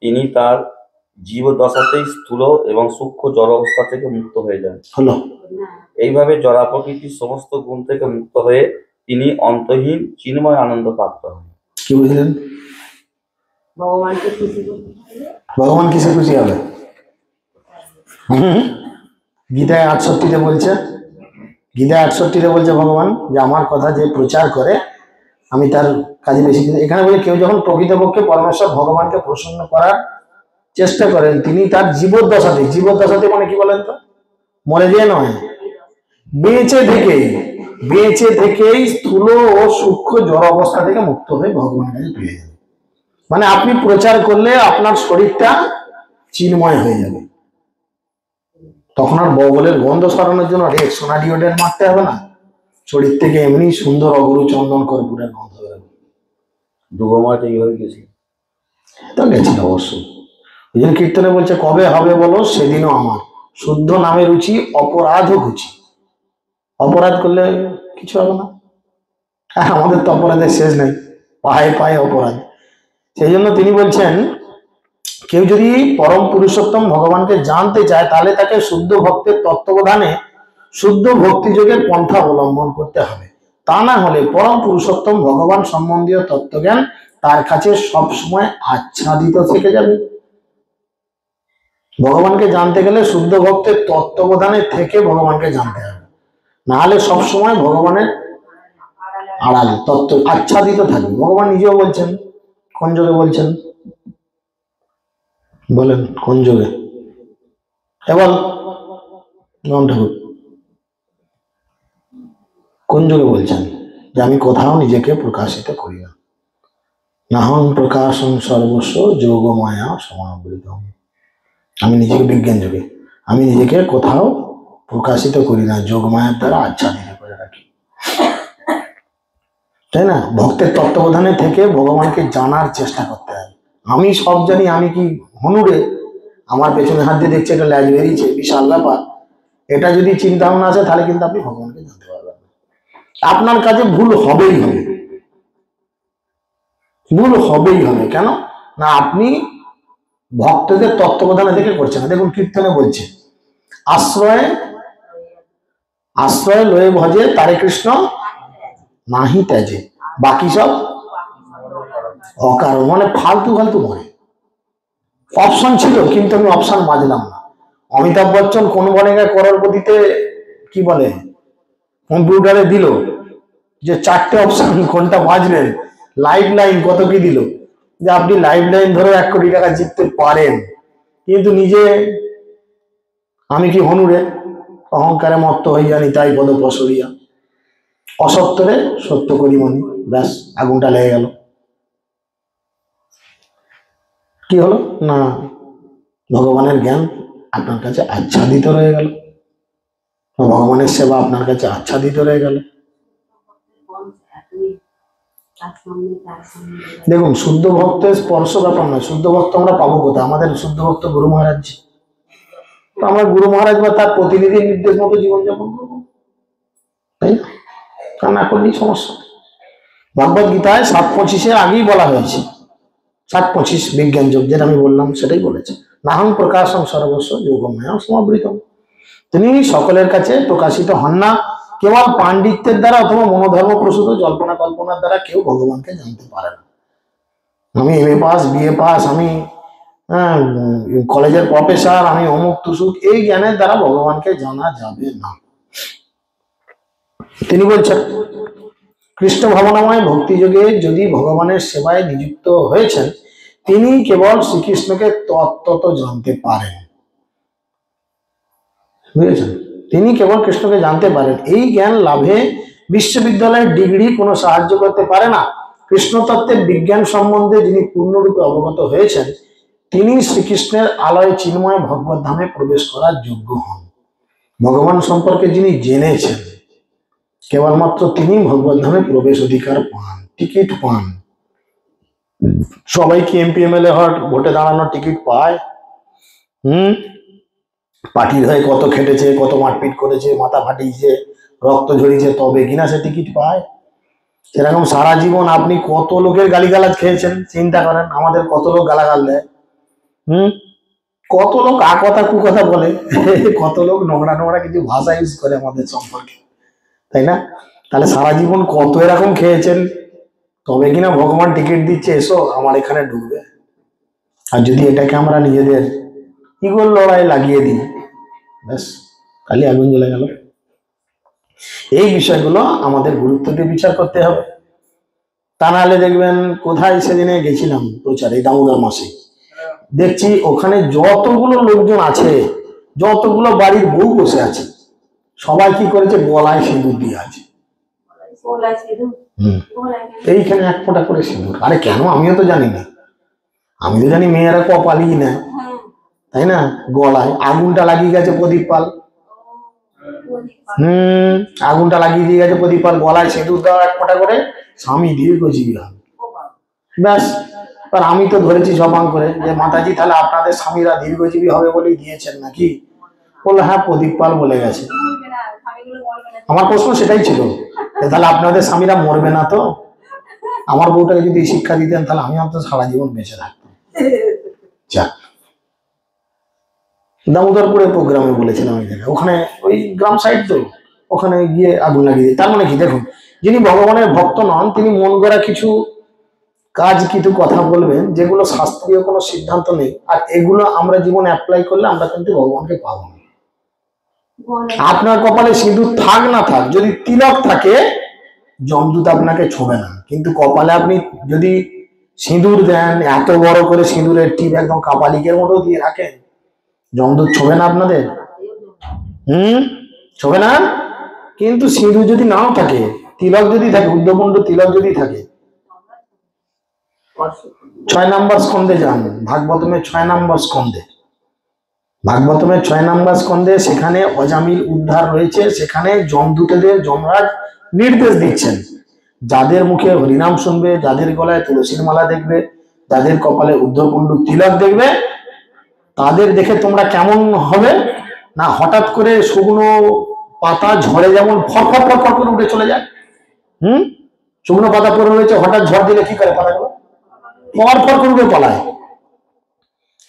তিনি তার জীবদশাতেই স্থূল এবং সূক্ষ্ম জড় অবস্থা থেকে মুক্ত হয়ে যান। হলো। এইভাবে জড়া প্রকৃতির সমস্ত গুণ থেকে মুক্ত হয়ে তিনি অন্তহীন চিন্ময় আনন্দ প্রাপ্ত হন। কি বুঝলেন? ভগবান কিসে খুশি হবে? গীতায় 68-তে বলছে, ভগবান যে আমার কথা যে প্রচার করে আমি তার কাজে বেশি। এখানে বলে কেউ যখন প্রকৃতপক্ষে পরমেশ্বর ভগবানকে প্রসন্ন করার চেষ্টা করেন, তিনি তার জীবদ্দশাতে মানে কি বলেন তো? মরে যেয়ে নয়, বেঁচে থেকেই স্থূল ও সূক্ষ্ম জড় অবস্থা থেকে মুক্ত হয়ে ভগবানের কাছে পেয়ে যাবে। মানে আপনি প্রচার করলে আপনার শরীরটা চিন্ময় হয়ে যাবে। তখন আর বগলের গন্ধ সরানোর জন্য সোনাডিওডের মারতে হবে না, শরীর থেকে এমনি সুন্দর অগরু চন্দন কর্পূরের গন্ধ বেরোবে। ডুবোমাটা এইভাবে গেছে, তো গেছিল অবশ্যই। ওই জন্য কীর্তনে বলছে, কবে হবে বলো সেদিনও আমার শুদ্ধ নামে রুচি অপরাধ ঘুচি। অপরাধ করলে কিছু হবে না, আমাদের তো অপরাধের শেষ নেই, পায়ে পায়ে অপরাধ। সেই জন্য তিনি বলছেন, কেউ যদি পরম পুরুষোত্তম ভগবানকে জানতে চায়, তাহলে তাকে শুদ্ধ ভক্তের তত্ত্ববোধানে শুদ্ধ ভক্তিযোগের পন্থা অবলম্বন করতে হবে। তা না হলে পরম পুরুষোত্তম ভগবান সম্বন্ধীয় তত্ত্বজ্ঞান তার কাছে সবসময় আচ্ছাদিত থেকে যাবে। ভগবানকে জানতে গেলে শুদ্ধ ভক্তের তত্ত্ববোধানে থেকে ভগবানকে জানতে হবে, না হলে সবসময় ভগবানের আড়ালে তত্ত্ব আচ্ছাদিত থাকবে। ভগবান নিজেও বলছেন, কোন যোগে বলছেন বলেন? কোন যোগে? এবার ঠাকুর কোন যোগে বলছেন যে আমি কোথাও নিজেকে প্রকাশিত করি না, নাহং প্রকাশং সর্বস্ব যোগ মায়া সমাবৃত। আমি নিজেকে বিজ্ঞান যোগে, আমি নিজেকে কোথাও প্রকাশিত করি না, যোগ মায়ার দ্বারা আচ্ছাদিত করে রাখি, তাই না? ভক্তের তত্ত্বাবধানে থেকে ভগবানকে জানার চেষ্টা করতে হবে। আমি সব জানি, আমি কি হনুরে, আমার পেছনে হাত দিয়ে দেখছে এটা ল্যাজ বেরিয়েছে, বিশাল ব্যাপার, এটা যদি চিন্তা ভাবনা আসে তাহলে কিন্তু আপনি ভগবানকে জানতে পারবেন না। আপনার কাছে ভুল হবেই হবে। কেন না? আপনি ভক্তদের তত্ত্বাবধানে থেকে করছেন না। দেখুন কীর্তনে বলছে, আশ্রয় লয়ে ভজে তারে কৃষ্ণ নাহি ত্যাজে, বাকি সব অকারণ, মানে ফালতু মরে। অপশন ছিল কিন্তু আমি অপশন বাজলাম না। অমিতাভ বচ্চন কোন বনেগা করোড়পতিতে কি বলে কম্পিউটারে দিল যে 4টে অপশন, কোনটা বাজবেন, লাইফ লাইন কত কি দিল, যে আপনি লাইফ লাইন ধরে 1 কোটি টাকা জিততে পারেন। কিন্তু নিজে আমি কি হনুরে, অহংকারে মত্ত হইয়া নিতাই পদ পসরিয়া, অসত্তরে সত্য করি মনি, ব্যাস আগুনটা লেগে গেল। কি হলো না, ভগবানের জ্ঞান আপনার কাছে আচ্ছাদিত রয়ে গেল, ভগবানের সেবা আপনার কাছে আচ্ছাদিত রয়ে গেল। দেখুন, শুদ্ধ ভক্তের স্পর্শ ব্যাপার নয়। শুদ্ধ ভক্ত আমরা পাবো কোথায়? আমাদের শুদ্ধ ভক্ত গুরু মহারাজ। তো আমরা গুরু মহারাজ বা তার প্রতিনিধির নির্দেশ মতো জীবনযাপন করবো, তাই না? তা না করলেই সমস্যা। ভগবদ গীতায় 7:25 আগেই বলা হয়েছে, 7:25 বিজ্ঞান যোগ, যেটা আমি বললাম সেটাই বলেছে, নাহং প্রকাশং সর্বস্ব যোগমায়া সমাবৃতম। তিনি সকলের কাছে প্রকাশিত হন না, কেবল পাণ্ডিত্যের দ্বারা অথবা মনোধর্ম প্রসূত জল্পনা কল্পনার দ্বারা কেউ ভগবানকে জানতে পারে না। আমি এমএ পাস, বিএ পাস, আমি কলেজের প্রফেসর, আমি অমুক তুসুক, এই জ্ঞানের দ্বারা ভগবানকে জানা যাবে না। তিনি বলছেন, কৃষ্ণ ভাবনাময় ভক্তিযোগে যদি ভগবানের সেবায় নিযুক্ত হয়েছেন, তিনি কেবল শ্রীকৃষ্ণকে তত্ত্বত জানতে পারেন। বুঝেছেন? তিনি কেবল কৃষ্ণকে জানতে পারেন। এই জ্ঞান লাভে বিশ্ববিদ্যালয়ের ডিগ্রি কোনো সাহায্য করতে পারে না। কৃষ্ণ তত্ত্বের বিজ্ঞান সম্বন্ধে যিনি পূর্ণরূপে অবগত হয়েছেন, তিনি শ্রীকৃষ্ণের আলয় চিন্ময় ভগবত ধামে প্রবেশ করার যোগ্য হন। ভগবান সম্পর্কে যিনি জেনেছেন, কেবলমাত্র তিনি ভগবত ধামে প্রবেশ অধিকার পান, টিকিট পান। সবাই কি এমপি এমএলএ হওয়ার ভোটে দাঁড়ানোর টিকিট পায়? পার্টির হয়ে কত খেটেছে, কত মারপিট করেছে, মাথা ফাটিয়েছে, রক্ত ঝরিয়েছে, তবে কিনা সে টিকিট পায়। সেরকম সারা জীবন আপনি কত লোকের গালিগালাজ খেয়েছেন, চিন্তা করেন। আমাদের কত লোক গালাগাল দেয়, কত লোক কথা কুকথা বলে, কত লোক নোংরা নোংরা কিছু ভাষা ইউজ করে আমাদের সম্পর্কে, তাই না? তাহলে সারা জীবন কত এরকম খেয়েছেন, তবে কিনা ভগবান টিকিট দিচ্ছে, এসো আমার এখানে ঢুকবে। আর যদি এটাকে আমরা নিজেদের ইগোর লড়াই লাগিয়ে দিই, ব্যাস খালি আগুন জ্বলে গেল। এই বিষয়গুলো আমাদের গুরুত্ব দিয়ে বিচার করতে হবে। তা নাহলে দেখবেন, কোথায় সেদিনে গেছিলাম প্রচারে, দামোদর মাসে, দেখছি ওখানে যতগুলো লোকজন আছে, যতগুলো বাড়ির বউ বসে আছে, সবাই কি করেছে, গলায় সিঁদুর দিয়ে আছে। এইখানে 1 ফোঁটা করে সিঁদুর। আরে কেন? আমিও তো জানি না। আমি তো জানি মেয়েরা কপালই না, তাই না? গলায় আগুনটা লাগিয়ে গেছে প্রদীপ পাল, আগুনটা লাগিয়ে দিয়ে গেছে প্রদীপ পাল, গলায় সিঁদুর দেওয়া 1 ফোঁটা করে, স্বামী দীর্ঘজীবী হবে, ব্যাস। আর আমি তো ধরেছি জবান করে যে মাতাজি, তাহলে আপনাদের স্বামীরা দীর্ঘজীবী হবে বলেই দিয়েছেন নাকি? বললো হ্যাঁ, প্রদীপ পাল বলে গেছে। আমার প্রশ্ন সেটাই ছিল, তাহলে আপনাদের স্বামীরা মরবে না তো? আমার বউটাকে যদি শিক্ষা দিতেন, তাহলে আমি তো সারা জীবন বেঁচে থাকতাম। যাক, দামোদরপুরে প্রোগ্রামে বলেছিলাম ওই জায়গায়, ওখানে ওই গ্রাম সাইড তো, ওখানে গিয়ে আগুন লাগিয়ে দিই। তার মানে কি, দেখুন, যিনি ভগবানের ভক্ত নন, তিনি মন গড়া কিছু কাজ, কিছু কথা বলবেন, যেগুলো শাস্ত্রীয় কোনো সিদ্ধান্ত নেই, আর এগুলো আমরা জীবনে অ্যাপ্লাই করলে আমরা কিন্তু ভগবানকে পাবো না। আপনার কপালে সিঁদুর থাক না থাক, যদি তিলক থাকে, যমদূত আপনাকে ছোঁবে না। কিন্তু কপালে আপনি যদি সিঁদুর দেন, এত বড় করে সিঁদুরের টিপ একদম কাপালিকের মতো দিয়ে রাখেন, যমদূত ছোঁবে না আপনাদের? ছোঁবে না। কিন্তু সিঁদুর যদি নাও থাকে, তিলক যদি থাকে, উদ্ধপুণ্ড তিলক যদি থাকে, 6 নম্বর স্কন্ধে যান, ভাগবতমের 6 নম্বর স্কন্ধে, ভাগবতমের 6 নম্বর স্কন্ধে, সেখানে অজামিল উদ্ধার রয়েছে। সেখানে যমদূতদের যমরাজ নির্দেশ দিচ্ছেন, যাদের মুখে হরিনাম শুনবে, যাদের গলায় তুলসীর মালা দেখবে, যাদের কপালে উদ্ধপুণ্ড তিলক দেখবে, তাদের দেখে তোমরা কেমন হবে না, হঠাৎ করে শুকনো পাতা ঝড়ে যেমন ফরফর ফরফর করে উঠে চলে যায়, শুকনো পাতা পড়ে রয়েছে, হঠাৎ ঝড় দিলে কি করে পাতাগুলো ফরফর করে উঠে পালায়।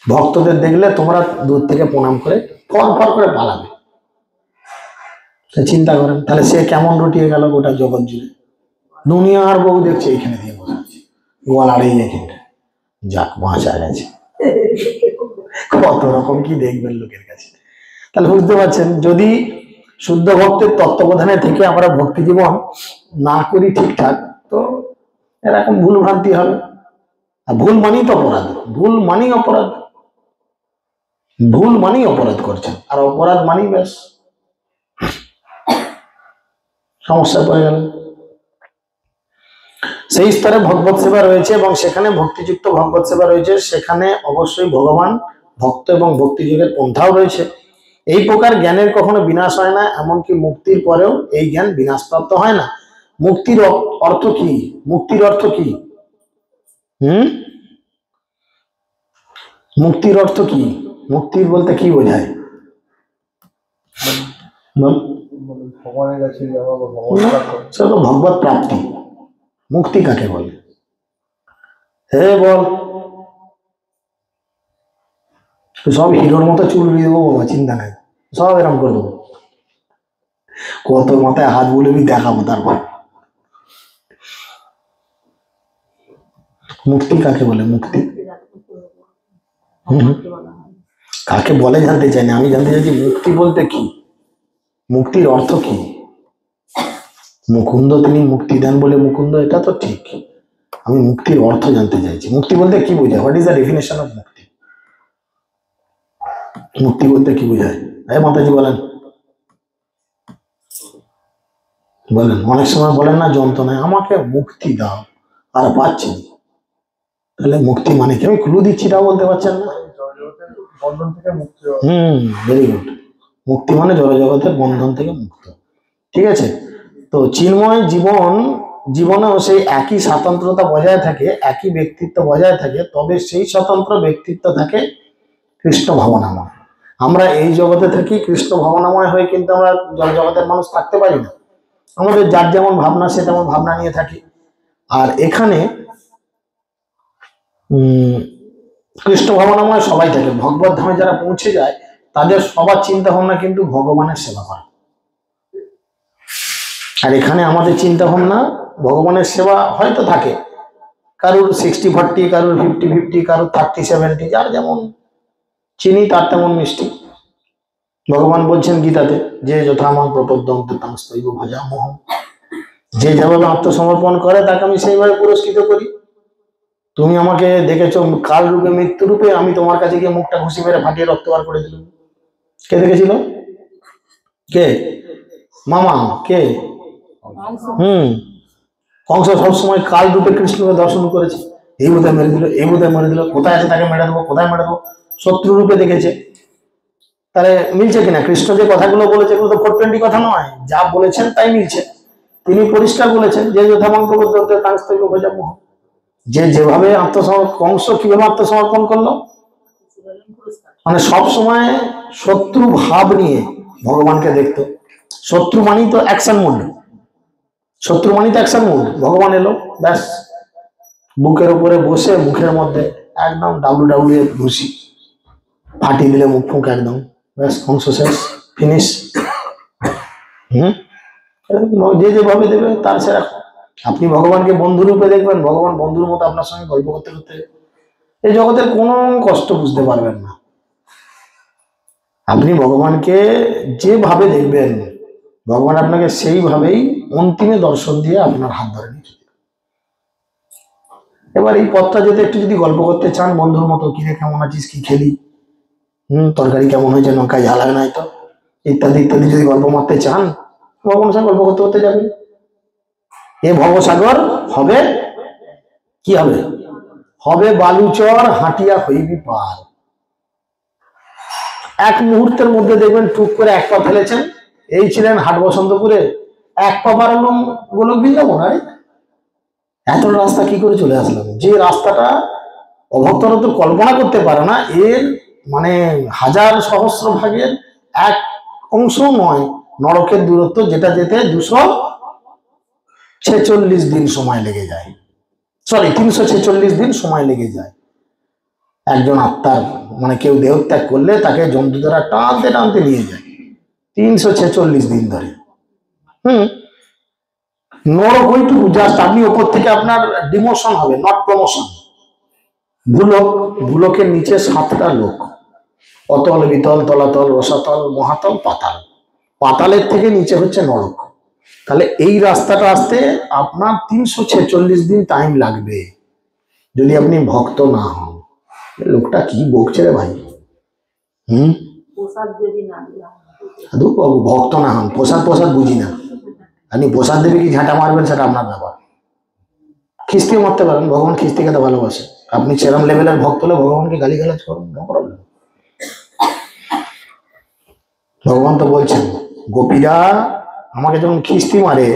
ভক্তদের দেখলে তোমরা দূর থেকে প্রণাম করে ফরফর করে পালাবে। চিন্তা করেন, তাহলে সে কেমন রটিয়ে গেল গোটা জগৎ জুড়ে। দুনিয়ার বউ দেখছে এইখানে দিয়ে বসে আছে, গোয়াল আড়েই এখানটা, যাক বাঁচা গেছে। কত রকম কি দেখবেন লোকের কাছে। তাহলে বুঝতে পারছেন, যদি শুদ্ধ ভক্তের তত্ত্বাবধানে থেকে আমরা ভক্তি জীবন না করি ঠিকঠাক, তো এরকম ভুল ভ্রান্তি হবে। আর ভুল মানেই তো অপরাধ, ভুল মানেই অপরাধ, ভুল মানেই অপরাধ করছেন, আর অপরাধ মানেই ব্যাস সমস্যা পড়ে গেল। সেই স্তরে ভগবত সেবা রয়েছে এবং সেখানে ভক্তিযুক্ত ভগবত সেবা রয়েছে, সেখানে অবশ্যই ভগবান ভক্ত এবং ভক্তিযোগের পন্থাও রয়েছে। এই প্রকার জ্ঞানের কখনো বিনাশ হয় না, এমনকি মুক্তির পরেও এই জ্ঞান বিনাশপ্রাপ্ত হয় না। মুক্তির অর্থ কি? মুক্তির অর্থ কি? মুক্তির অর্থ কি? মুক্তির বলতে কি বোঝায়? সেটা তো ভগবত প্রাপ্তি। মুক্তি কাকে বলে? হে বল। সব হিরোর মতো চুল দিয়ে দেবো বাবা, চিন্তা নাই, সব এরকম করে দেবো, কত মাথায় হাত বুলিয়ে দেখাবো। তারপর মুক্তি কাকে বলে? মুক্তি কাকে বলে জানতে চাই না, আমি জানতে চাইছি মুক্তি বলতে কি, মুক্তির অর্থ কি? মুকুন্দ তিনি মুক্তি দেন বলে মুকুন্দ, এটা তো ঠিক, আমি মুক্তির অর্থ জানতে চাইছি। মুক্তি বলতে কি বোঝায়? What is the definition of মুক্তি? মুক্তি বলতে কি বোঝায়? মাতাজি বলেন, বলেন। অনেক সময় বলেন না যন্ত্রণায় আমাকে মুক্তি দাও, আর পাচ্ছি। তাহলে মুক্তি মানে কি? আমি ক্লু দিচ্ছি, তাও বলতে পারছেন না। Very good. মুক্তি মানে জড়জগতের বন্ধন থেকে মুক্ত। ঠিক আছে, তো চিন্ময় জীবনেও সেই একই স্বাতন্ত্রতা বজায় থাকে, একই ব্যক্তিত্ব বজায় থাকে, তবে সেই স্বতন্ত্র ব্যক্তিত্ব থাকে কৃষ্ণ ভাবনাময়। আমরা এই জগতে থাকি কৃষ্ণ ভাবনাময় হয়ে, কিন্তু আমরা জগতের মানুষ থাকতে পারি না। আমাদের যার যেমন ভাবনা সে তেমন ভাবনা নিয়ে থাকি। আর এখানে কৃষ্ণ ভাবনাময় সবাই থাকে। ভগবত ধামে যারা পৌঁছে যায় তাদের সবার চিন্তা ভাবনা কিন্তু ভগবানের সেবা করা। আর এখানে আমাদের চিন্তা ভাবনা ভগবানের সেবা হয়তো থাকে, কারোর 60-40, কারোর 50-50, কারোর 30-70, যার যেমন চিনি তার তেমন মিষ্টি। ভগবান বলছেন গীতাতে, যে যথামং প্রপদ্যং তং স্তৈব ভজাম্যহম, যে যেভাবে আত্মসমর্পণ করে তাকে আমি সেইভাবে পুরস্কৃত করি। তুমি আমাকে দেখেছো কাল রূপে, মৃত্যু রূপে, আমি তোমার কাছে গিয়ে মুখটা ঘুষি মেরে ফাটিয়ে রক্ত বার করে দিলাম। কে দেখেছিল? কে? মামা। কে? কংস সবসময় কাল রূপে কৃষ্ণকে দর্শন করেছে, এই বোধহয় মেরে দিল, এই বোধহয় মেরে দিল, কোথায় আছে তাকে মেরে দেবো, কোথায় মেরে দেবো, শত্রু রূপে দেখেছে। তাহলে মিলছে কিনা? কৃষ্ণ যে কথাগুলো বলেছে এগুলো তো 420 কথা নয়, যা বলেছেন তাই মিলছে। তিনি পরিষ্কার বলেছেন যে যথামং প্রপদ্যং তং স্তৈব ভজাম্যহম, যে যেভাবে কংস কিভাবে আত্মসমর্পণ করলো, মানে সব সময় শত্রু ভাব নিয়ে ভগবানকে দেখতো। শত্রু মানেই তো অ্যাকশন মুড, শত্রু মানেই তো অ্যাকশন মুড। ভগবান এলো, ব্যাস বুকের উপরে বসে মুখের মধ্যে একদম WWE ঘুষি ফাটিয়ে দিলে মুখ ফুক একদম, ব্যাস কংস শেষ, ফিনিশ। যে যেভাবে দেবে তার সেরকম। আপনি ভগবানকে বন্ধু রূপে দেখবেন, ভগবান বন্ধুর মতো আপনার সঙ্গে গল্প করতে করতে এই জগতের কোনো কষ্ট বুঝতে পারবেন না। আপনি ভগবানকে যেভাবে দেখবেন, ভগবান আপনাকে সেইভাবেই অন্তিমে দর্শন দিয়ে আপনার হাত ধরে নিয়ে চলে। এবার এই পথটা যেতে একটু যদি গল্প করতে চান বন্ধুর মতো, কিরে কেমন আছিস, কি খেলি, তরকারি কেমন হয়েছে, লঙ্কায় ঝাল লাগে নাই তো, ইত্যাদি ইত্যাদি যদি গল্প মারতে চান, ভগবানের সঙ্গে গল্প করতে করতে যাবেন। এ ভবসাগর হবে কি হবে? হবে বালুচর, হাঁটিয়া হইবি পার। এক মুহূর্তের মধ্যে দেখবেন টুক করে এক পা ফেলেছেন। এই ছিলেন হাট বসন্তপুরে, এক পা বাড়ালাম গোলক বৃন্দাবন, আরে এত রাস্তা কি করে চলে আসলাম? যে রাস্তাটা অভক্তরা তো কল্পনা করতে পারে না, এর মানে হাজার সহস্র ভাগের এক অংশ নয় নরকের দূরত্ব, যেটা যেতে 246 দিন সময় লেগে যায়, সরি 346 দিন সময় লেগে যায়। একজন আত্মার মানে কেউ দেহত্যাগ করলে তাকে জন্তুরা টানতে টানতে নিয়ে যায় 346 দিন ধরে। নরক ওইটুকু, জাস্ট আপনি ওপর থেকে আপনার ডিমোশন হবে, নট প্রমোশন। ভূলোকের নিচে 7টা লোক, অতল, বিতল, তলাতল, রসাতল, মহাতল, পাতাল। পাতালের থেকে নিচে হচ্ছে নরক। তাহলে এই রাস্তাটা আসতে আপনার 346 দিন টাইম লাগবে যদি আপনি ভক্ত না হন। লোকটা কি বকছে রে ভাই? সাধু বাবু, ভক্ত না হন, প্রসাদ প্রসাদ বুঝি না। আপনি প্রসাদ দেবে কি ঝাঁটা মারবেন সেটা আপনার ব্যাপার। খিস্তি মারতে পারেন, ভগবান খিস্তি খেতে ভালোবাসে। আপনি সেরম লেভেলের ভক্ত হলে ভগবানকে গালিগালাজ করুন, নো প্রবলেম। ভগবান তো বলছেন, গোপীরা আমাকে যখন খিস্তি মারে,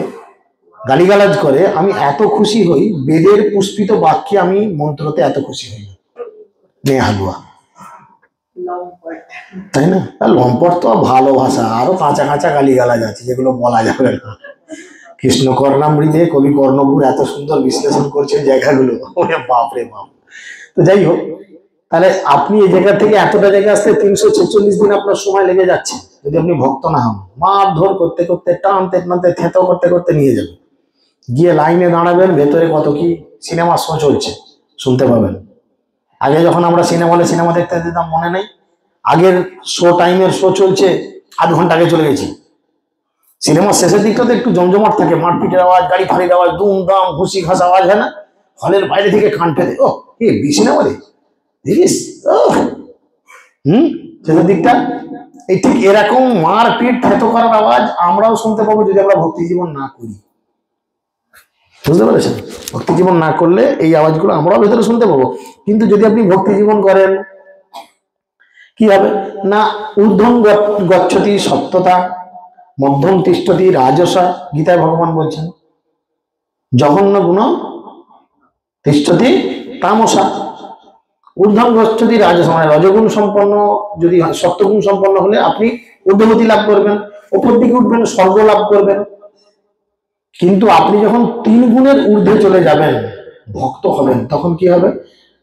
গালিগালাজ করে, আমি এত খুশি হই, বেদের পুষ্পিত বাক্যে আমি মন্ত্রতে এত খুশি হই না। নে হালুয়া, তাই না? লম্পট তো ভালোবাসা, আরো কাঁচা কাঁচা গালিগালাজ আছে যেগুলো বলা যাবে না। কৃষ্ণ কর্ণামৃতে কবি কর্ণপুর এত সুন্দর বিশ্লেষণ করছেন জায়গাগুলো, ওরে বাপ রে বাপ। তো যাই হোক, তাহলে আপনি এই জায়গা থেকে এতটা জায়গা আসতে 346 দিন আপনার সময় লেগে যাচ্ছে যদি আপনি ভক্ত না হন। মারধর করতে করতে, টানতে টানতে, থেঁতো করতে করতে নিয়ে যাবে। গিয়ে লাইনে দাঁড়াবেন, ভেতরে কত কি সিনেমা শো চলছে শুনতে পাবেন। আগে যখন আমরা সিনেমা দেখতে যেতাম, মনে নেই? আগের শো টাইমের শো চলছে, আধ ঘন্টা আগে চলে গেছি। সিনেমার শেষের দিকটাতে একটু জমজমাট থাকে, মারপিটের আওয়াজ, গাড়ি ফাড়ির আওয়াজ, দুম দাম ঘুষি ঘাস আওয়াজ, হয় না? হলের বাইরে থেকে কান পেতে, ও কি সিনেমা রে, দেখিস? শেষের দিকটা এই ঠিক এরকম মারপিট থেতো করার আওয়াজ আমরাও শুনতে পাবো যদি আমরা ভক্তি জীবন না করি। বুঝতে পেরেছেন? ভক্তি জীবন না করলে এই আওয়াজগুলো আমরাও ভেতরে শুনতে পাবো। কিন্তু যদি আপনি ভক্তি জীবন করেন, কি হবে না, ঊর্ধ্বং গচ্ছতি সত্যতা, মধ্যম তিষ্ঠতি রাজসা, গীতায় ভগবান বলছেন। জঘন্য গুণ তিষ্ঠতি তামসা, ঊর্ধ্বং গচ্ছতি রাজসা, মানে রজগুণ সম্পন্ন যদি হয়, সত্যগুণ সম্পন্ন হলে আপনি ঊর্ধ্বগতি লাভ করবেন, ওপর দিকে উঠবেন, স্বর্গ লাভ করবেন। কিন্তু আপনি যখন 3 গুণের ঊর্ধ্বে চলে যাবেন, ভক্ত হবেন, তখন কি হবে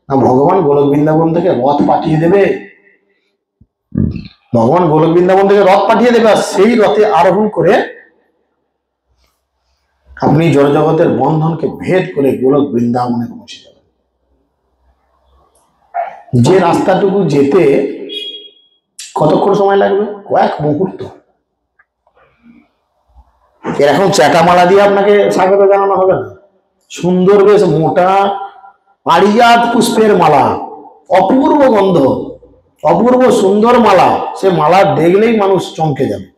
না, ভগবান গোলক বৃন্দাবন থেকে রথ পাঠিয়ে দেবে। ভগবান গোলক বৃন্দাবন থেকে রথ পাঠিয়ে দেবে, আর সেই রথে আরোহণ করে আপনি জড়জগতের বন্ধনকে ভেদ করে গোলক বৃন্দাবনে পৌঁছে যাবেন। যে রাস্তাটুকু যেতে কতক্ষণ সময় লাগবে? কয়েক মুহূর্ত। এরকম চাটামালা দিয়ে আপনাকে স্বাগত জানানো হবে না। সুন্দর বেশ মোটা পারিজাত পুষ্পের মালা, অপূর্ব গন্ধ, অপূর্ব সুন্দর মালা, সে মালা দেখলেই মানুষ চমকে যাবে।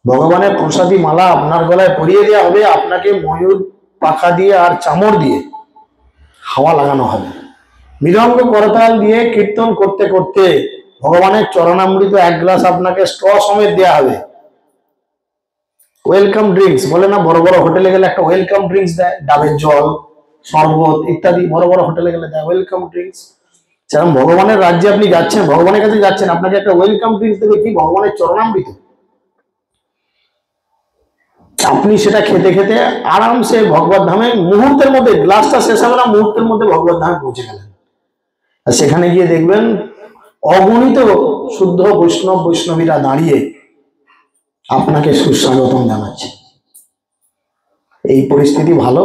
ভগবানের প্রসাদী মালা আপনার গলায় পরিয়ে দেওয়া হবে, আপনাকে ময়ূর পাখা দিয়ে আর চামড় দিয়ে হাওয়া লাগানো হবে। মৃদঙ্গ করতাল দিয়ে কীর্তন করতে করতে ভগবানের চরণামৃত 1 গ্লাস আপনাকে স্ট্র সমেত দেওয়া হবে। ওয়েলকাম ড্রিঙ্কস বলে না, বড় বড় হোটেলে গেলে একটা ওয়েলকাম ড্রিঙ্কস দেয়, ডাবের জল, শরবত ইত্যাদি বড় বড় হোটেলে গেলে দেয় ওয়েলকাম ড্রিঙ্কস। সেরকম ভগবানের রাজ্যে আপনি যাচ্ছেন, ভগবানের কাছে যাচ্ছেন, আপনাকে একটা ওয়েলকাম ড্রিঙ্কস দেবে, কি? ভগবানের চরণামৃত। আপনি সেটা খেতে খেতে আরামসে ভগবত ধামে মুহূর্তের মধ্যে, গ্লাসটা শেষ হবে না, মুহূর্তের মধ্যে ভগবত ধামে পৌঁছে গেলেন। আর সেখানে গিয়ে দেখবেন অগণিত শুদ্ধ বৈষ্ণবীরা দাঁড়িয়ে আপনাকে সুস্বাগতম জানাচ্ছে। এই পরিস্থিতি ভালো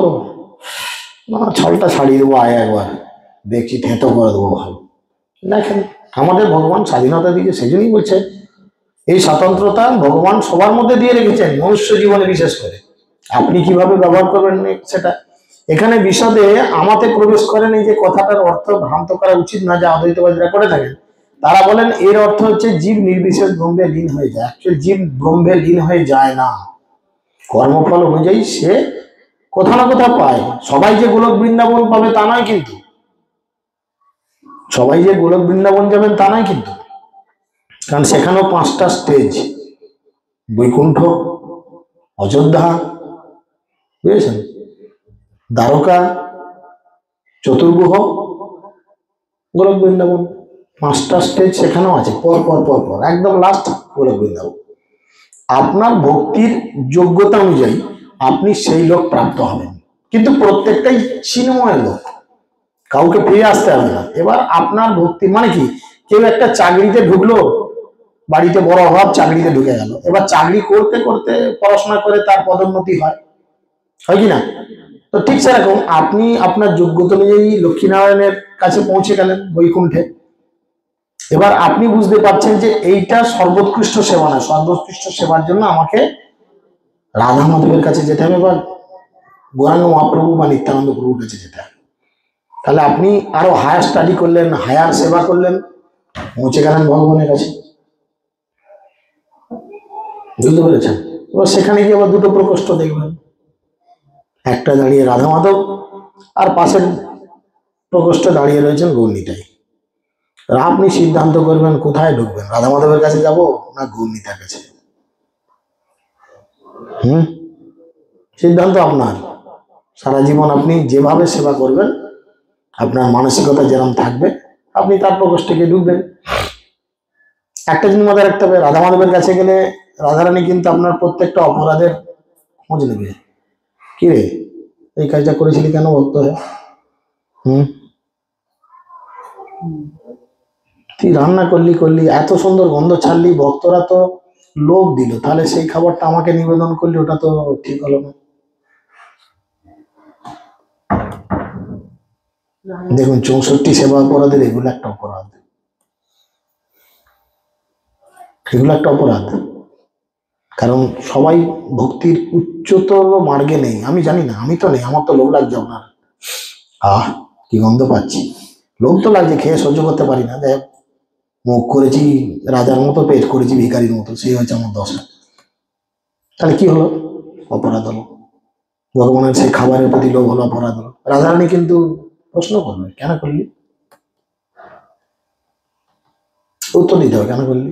না, ছলটা ছাড়িয়ে দেবো, আয় একবার দেখছি, থেঁতো করে দেবো। ভালো দেখেন, আমাদের ভগবান স্বাধীনতা দিয়েছে, সেজন্যই বলছে এই স্বাতন্ত্রতা ভগবান সবার মধ্যে দিয়ে রেখেছেন, মনুষ্য জীবনে বিশেষ করে। আপনি কিভাবে ব্যবহার করবেন সেটা এখানে বিশদে আমাতে প্রবেশ করেন। এই যে কথাটার অর্থ ভ্রান্ত করা উচিত না, যা অদ্বৈতবাদীরা করে থাকেন। তারা বলেন এর অর্থ হচ্ছে জীব নির্বিশেষ ব্রহ্মে লীন হয়ে যায়। অ্যাকচুয়ালি জীব ব্রহ্মে লীন হয়ে যায় না, কর্মফল অনুযায়ী সে কোথাও না কোথাও পায়। সবাই যে গোলক বৃন্দাবন পাবে তা নয়, কিন্তু সবাই যে গোলক বৃন্দাবন যাবেন তা নয় কিন্তু, কারণ সেখানেও 5টা স্টেজ, বৈকুণ্ঠ, অযোধ্যা, বুঝেছেন, দ্বারকা, চতুর্ভুজ, গোলক বৃন্দাবন, 5টা স্টেজ সেখানেও আছে, পর পর পর পর, একদম লাস্ট গোলক বৃন্দাবন। আপনার ভক্তির যোগ্যতা অনুযায়ী আপনি সেই লোক প্রাপ্ত হবেন, কিন্তু প্রত্যেকটাই চিন্ময় লোক, কাউকে ফিরে আসতে হবে না। এবার আপনার ভক্তি মানে কি, কেউ একটা চাকরিতে ঢুকলো, বাড়িতে বড় অভাব, চাকরিতে ঢুকে গেল, এবার চাকরি করতে করতে পড়াশোনা করে তার পদোন্নতি হয় কি না? তো ঠিক সেরকম আপনি আপনার যোগ্যতা অনুযায়ী লক্ষ্মীনারায়ণের কাছে পৌঁছে গেলেন বৈকুণ্ঠে। এবার আপনি বুঝতে পারছেন যে এইটা সর্বোৎকৃষ্ট সেবা না, সর্বোৎকৃষ্ট সেবার জন্য আমাকে রাধা মাধবের কাছে যেতে হবে বা গৌরাঙ্গ মহাপ্রভু বা নিত্যানন্দ প্রভুর কাছে যেতে হবে। তাহলে আপনি আরো হায়ার স্টাডি করলেন, হায়ার সেবা করলেন, পৌঁছে গেলেন ভগবানের কাছে। বুঝতে পেরেছেন? এবার সেখানে গিয়ে আবার দুটো প্রকোষ্ঠ দেখবেন, একটা দাঁড়িয়ে রাধা মাধব আর পাশের প্রকোষ্ঠে দাঁড়িয়ে রয়েছেন গৌরনিতাই। আর আপনি সিদ্ধান্ত করবেন কোথায় ঢুকবেন, রাধা মাধবের কাছে যাব না গৌরনিতার কাছে। সিদ্ধান্ত আপনার। সারা জীবন আপনি যেভাবে সেবা করবেন, আপনার মানসিকতা যেরকম থাকবে, আপনি তার প্রকোষ্ঠে গিয়ে ঢুকবেন। একটা জিনিস মাথায় রাখতে হবে, রাধা মাধবের কাছে গেলে রাধারানী কিন্তু আপনার প্রত্যেকটা অপরাধের খোঁজ নেবে। কি রে, এই কাজটা করেছিলি কেন ভক্ত হয়ে? তুই রান্না করলি, এত সুন্দর গন্ধ ছাড়লি, ভক্তরা তো লোভ দিল, তাহলে সেই খাবারটা আমাকে নিবেদন করলি, ওটা তো ঠিক হলো না। দেখুন 64 সেবা অপরাধের এগুলো একটা অপরাধ, এগুলো একটা অপরাধ। কারণ সবাই ভক্তির উচ্চতর মার্গে নেই। আমি জানি না, আমি তো নেই, আমার তো লোভ লাগছে আপনার। কি গন্ধ পাচ্ছি, লোভ তো লাগছে, খেয়ে সহ্য করতে পারি না। দেখ, মুখ করেছি রাজার মতো, পেট করেছি ভিখারির মতো, সেই হচ্ছে আমার দশা। তাহলে কি হলো? অপরাধ হলো। ভগবানের সেই খাবারের প্রতি লোভ হলো, অপরাধ হলো। রাধারানী কিন্তু প্রশ্ন করবে, কেন করলি? উত্তর দিতে হবে, কেন করলি?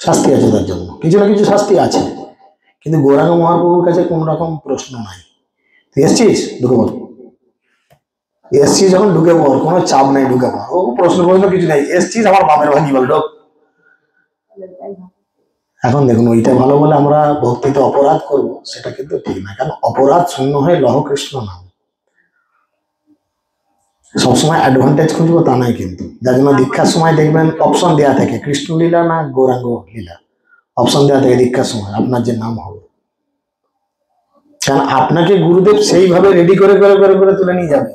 শাস্তি আছে তার জন্য, কিছু না কিছু শাস্তি আছে। কিন্তু গৌরাঙ্গ মহাপ্রভুর কাছে কোন রকম প্রশ্ন নাই। তুই এসছিস, ঢুকে পড়। এসছিস যখন ঢুকে পড়, কোনো চাপ নাই, ঢুকে পড়। ও প্রশ্ন কিছু নেই, এসছিস আমার বাপের ভাগি বল, ঢোক। এখন দেখুন, ওইটা ভালো বলে আমরা ভক্তিতে অপরাধ করব, সেটা কিন্তু ঠিক না। কারণ অপরাধ শূন্য হয়ে লহ কৃষ্ণ নাম। সবসময় অ্যাডভান্টেজ খুঁজবো তা নাই কিন্তু। যার জন্য দীক্ষার সময় দেখবেন অপশন দেওয়া থাকে, কৃষ্ণ লীলা না গৌরাঙ্গ লীলা, অপশন দেওয়া থাকে দীক্ষার সময়, আপনার যে নাম হবে। কারণ আপনাকে গুরুদেব সেইভাবে রেডি করে করে করে করে তুলে নিয়ে যাবে।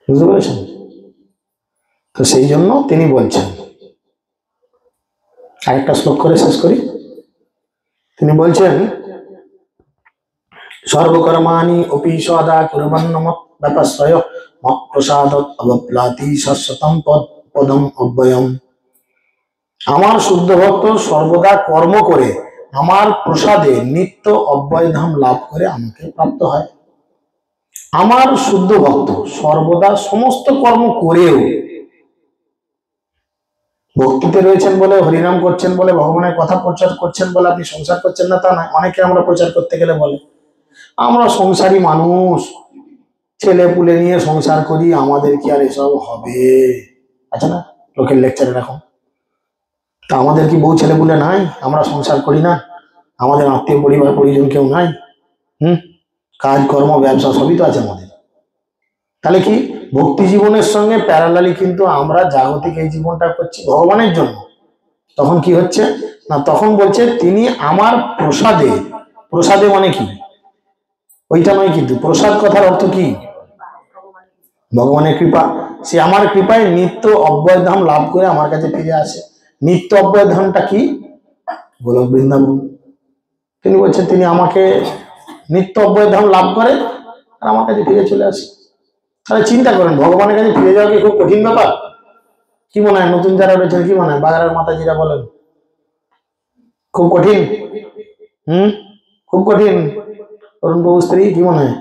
বুঝতে পেরেছেন? তো সেই জন্য তিনি বলছেন, আরেকটা শ্লোক করে শেষ করি। তিনি বলছেন, সর্বকর্মাণি অপি সদা কুর্বন্ন মত ব্যাপাশ্রয় মত প্রসাদত অবপ্লাতি শাশ্বতম পদম অব্যয়ম। আমার শুদ্ধ ভক্ত সর্বদা কর্ম করে আমার প্রসাদে নিত্য অব্যয় ধাম লাভ করে আমাকে প্রাপ্ত হয়। আমার শুদ্ধ ভক্ত সর্বদা সমস্ত কর্ম করেও, ভক্তিতে রয়েছেন বলে, হরিনাম করছেন বলে, ভগবানের কথা প্রচার করছেন বলে আপনি সংসার করছেন না তা নয়। অনেকে আমরা প্রচার করতে গেলে বলে আমরা সংসারী মানুষ, ছেলে পুলে নিয়ে সংসার করি, আমাদের কি আর এসব হবে? আচ্ছা না, লোকের লেকচারে রাখুন। তা আমাদের কি বউ ছেলে পুলে নাই? আমরা সংসার করি না? আমাদের আত্মীয় পরিবার পরিজন কেউ নাই? কাজ কর্ম ব্যবসা সবই তো আছে আমাদের। তাহলে কি ভক্তি জীবনের সঙ্গে প্যারালালি কিন্তু আমরা জাগতিক এই জীবনটা করছি ভগবানের জন্য। তখন কি হচ্ছে না, তখন বলছে তিনি আমার প্রসাদে, প্রসাদে মানে কি ওইটা নয় কিন্তু, প্রসাদ কথার অর্থ কি? ভগবানের কৃপা। সে আমার কৃপায় নিত্য অব্যয় ধাম লাভ করে আমার কাছে ফিরে আসে। নিত্য অব্যয় ধামটা কি? গোলক বৃন্দাবন। তিনি বলছেন তিনি আমাকে নিত্য অব্যয় ধাম লাভ করে আর আমার কাছে ফিরে চলে আসে। তাহলে চিন্তা করেন, ভগবানের কাছে ফিরে যাওয়া কি খুব কঠিন ব্যাপার? কি মনে হয় নতুন যারা রয়েছেন, কি মনে হয় বাজারের মাতাজিরা বলেন খুব কঠিন? খুব কঠিন। অরুণ বাবু স্ত্রী, কি মনে হয়?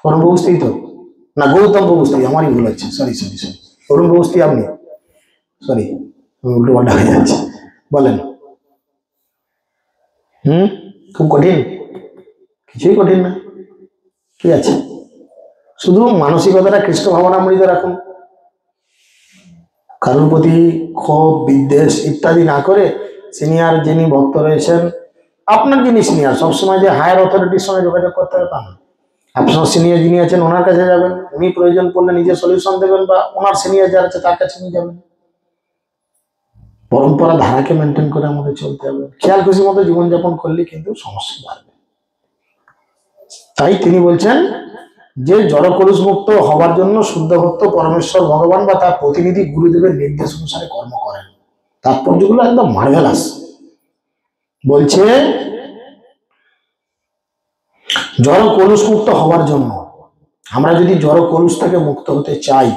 অরুণ বাবু স্ত্রী তো না, গৌতম বাবু স্ত্রী, আমারই ভুল হচ্ছে, সরি সরি সরি। অরুণ বাবু স্ত্রী আপনি, সরি উল্টো পাল্টা হয়ে যাচ্ছে। বলেন খুব কঠিন? কিছুই কঠিন না। কি আছে, শুধু মানসিকতাটা কৃষ্ণ ভাবনামৃত রাখুন। কারোর প্রতি ক্ষোভ বিদ্বেষ ইত্যাদি না করে, সিনিয়র যিনি ভক্ত রয়েছেন, আপনার যিনি সিনিয়র, সবসময় যে হায়ার অথরিটির সঙ্গে যোগাযোগ করতে হবে তা না। আপনার সিনিয়র যিনি আছেন ওনার কাছে যাবেন, উনি প্রয়োজন পড়লে নিজে সলিউশন দেবেন, বা ওনার সিনিয়র যারা আছে তার কাছে নিয়ে যাবেন। পরম্পরা ধারাকে মেনটেন করে আমাদের চলতে হবে। খেয়াল খুশি মতো জীবনযাপন করলে কিন্তু সমস্যা বাড়বে। তাই তিনি বলছেন যে জড় কলুষ মুক্ত হওয়ার জন্য শুদ্ধ ভক্ত পরমেশ্বর ভগবান বা তার প্রতিনিধি গুরুদেবের নির্দেশ অনুসারে কর্ম করেন। তাৎপর্যগুলো একদম মার্ভেলাস। বলছে জড় কলুষ মুক্ত হওয়ার জন্য, আমরা যদি জড় কলুষ থেকে মুক্ত হতে চাই,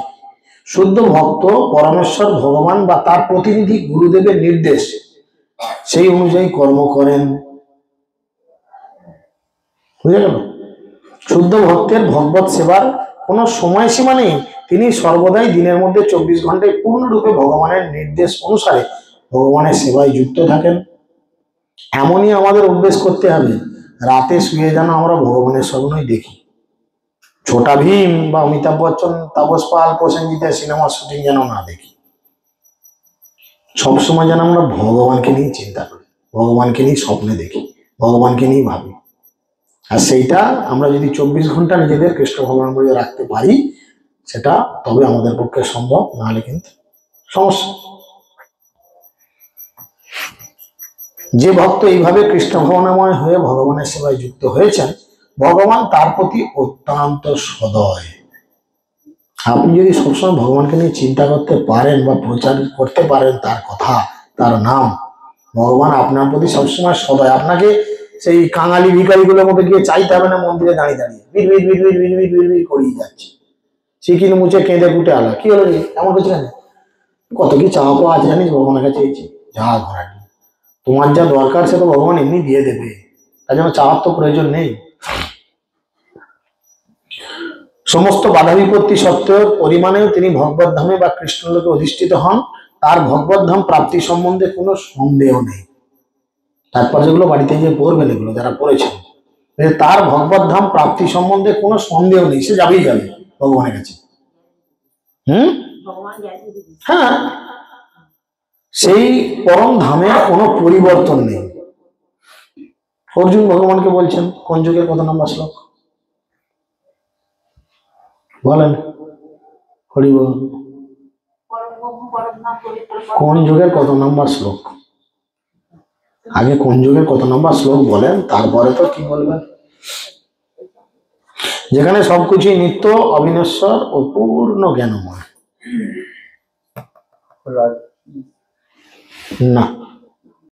শুদ্ধ ভক্ত পরমেশ্বর ভগবান বা তার প্রতিনিধি গুরুদেবের নির্দেশ সেই অনুযায়ী কর্ম করেন। বুঝে গেল? শুদ্ধ ভক্তের ভগবত সেবার কোনো সময়সীমা নেই। তিনি সর্বদাই দিনের মধ্যে 24 ঘন্টায় পূর্ণরূপে ভগবানের নির্দেশ অনুসারে ভগবানের সেবায় যুক্ত থাকেন। এমনই আমাদের অভ্যেস করতে হবে, রাতে শুয়ে যেন আমরা ভগবানের স্বপ্নই দেখি। ছোটা ভীম বা অমিতাভ বচ্চন, তাপস পাল, প্রসেনজিতের সিনেমার শুটিং যেন না দেখি। সবসময় যেন আমরা ভগবানকে নিয়ে চিন্তা করি, ভগবানকে নিয়ে স্বপ্নে দেখি, ভগবানকে নিয়ে ভাবি। আর সেইটা আমরা যদি 24 ঘন্টা নিজেদের কৃষ্ণ ভগবান করে রাখতে পারি, সেটা তবে আমাদের পক্ষে সম্ভব, নাহলে কিন্তু সমস্যা। যে ভক্ত এইভাবে কৃষ্ণ ভগবানময় হয়ে ভগবানের সেবায় যুক্ত হয়েছেন, ভগবান তার প্রতি অত্যন্ত সদয়। আপনি যদি সবসময় ভগবানকে নিয়ে চিন্তা করতে পারেন বা প্রচার করতে পারেন তার কথা, তার নাম, ভগবান আপনার প্রতি সবসময় সদয়। আপনাকে সেই কাঙালি ভিখারিগুলোর মধ্যে গিয়ে চাইতে হবে না মন্দিরে দাঁড়িয়ে দাঁড়িয়ে বিড় বিড় বিড় বিড় বিড় বিড় বিড় বিড় করেই যাচ্ছে। সিকিল মুছে কেঁদে ফুটে আলা, কি হলো রে এমন করছে কেন? কত কি চাওয়া পাওয়া আছে জানিস ভগবানের কাছে? চেয়েছি যা ঘোরাটি, তোমার যা দরকার সে তো ভগবান এমনি দিয়ে দেবে, তার জন্য চাওয়ার তো প্রয়োজন নেই। সমস্ত বাধা বিপত্তি সত্ত্বেও পরিমাণেও তিনি ভগবত ধামে বা কৃষ্ণলোকে অধিষ্ঠিত হন। তার ভগবত ধাম প্রাপ্তি সম্বন্ধে কোনো সন্দেহ নেই। তারপর যেগুলো বাড়িতে গিয়ে পড়বেন, এগুলো যারা পড়েছেন, তার ভগবত ধাম প্রাপ্তি সম্বন্ধে কোনো সন্দেহ নেই, সে যাবেই যাবে ভগবানের কাছে। হ্যাঁ, সেই পরম ধামের কোনো পরিবর্তন নেই। অর্জুন ভগবানকে বলছেন, কোন যুগের কত নম্বর শ্লোক বলেন? হরি বল। কোন যুগের কত নম্বর শ্লোক? আগে কোন যুগের কত নম্বর শ্লোক বলেন, তারপরে তো কি বলবেন। যেখানে সবকিছুই নিত্য, অবিনশ্বর ও পূর্ণ জ্ঞানময়। না,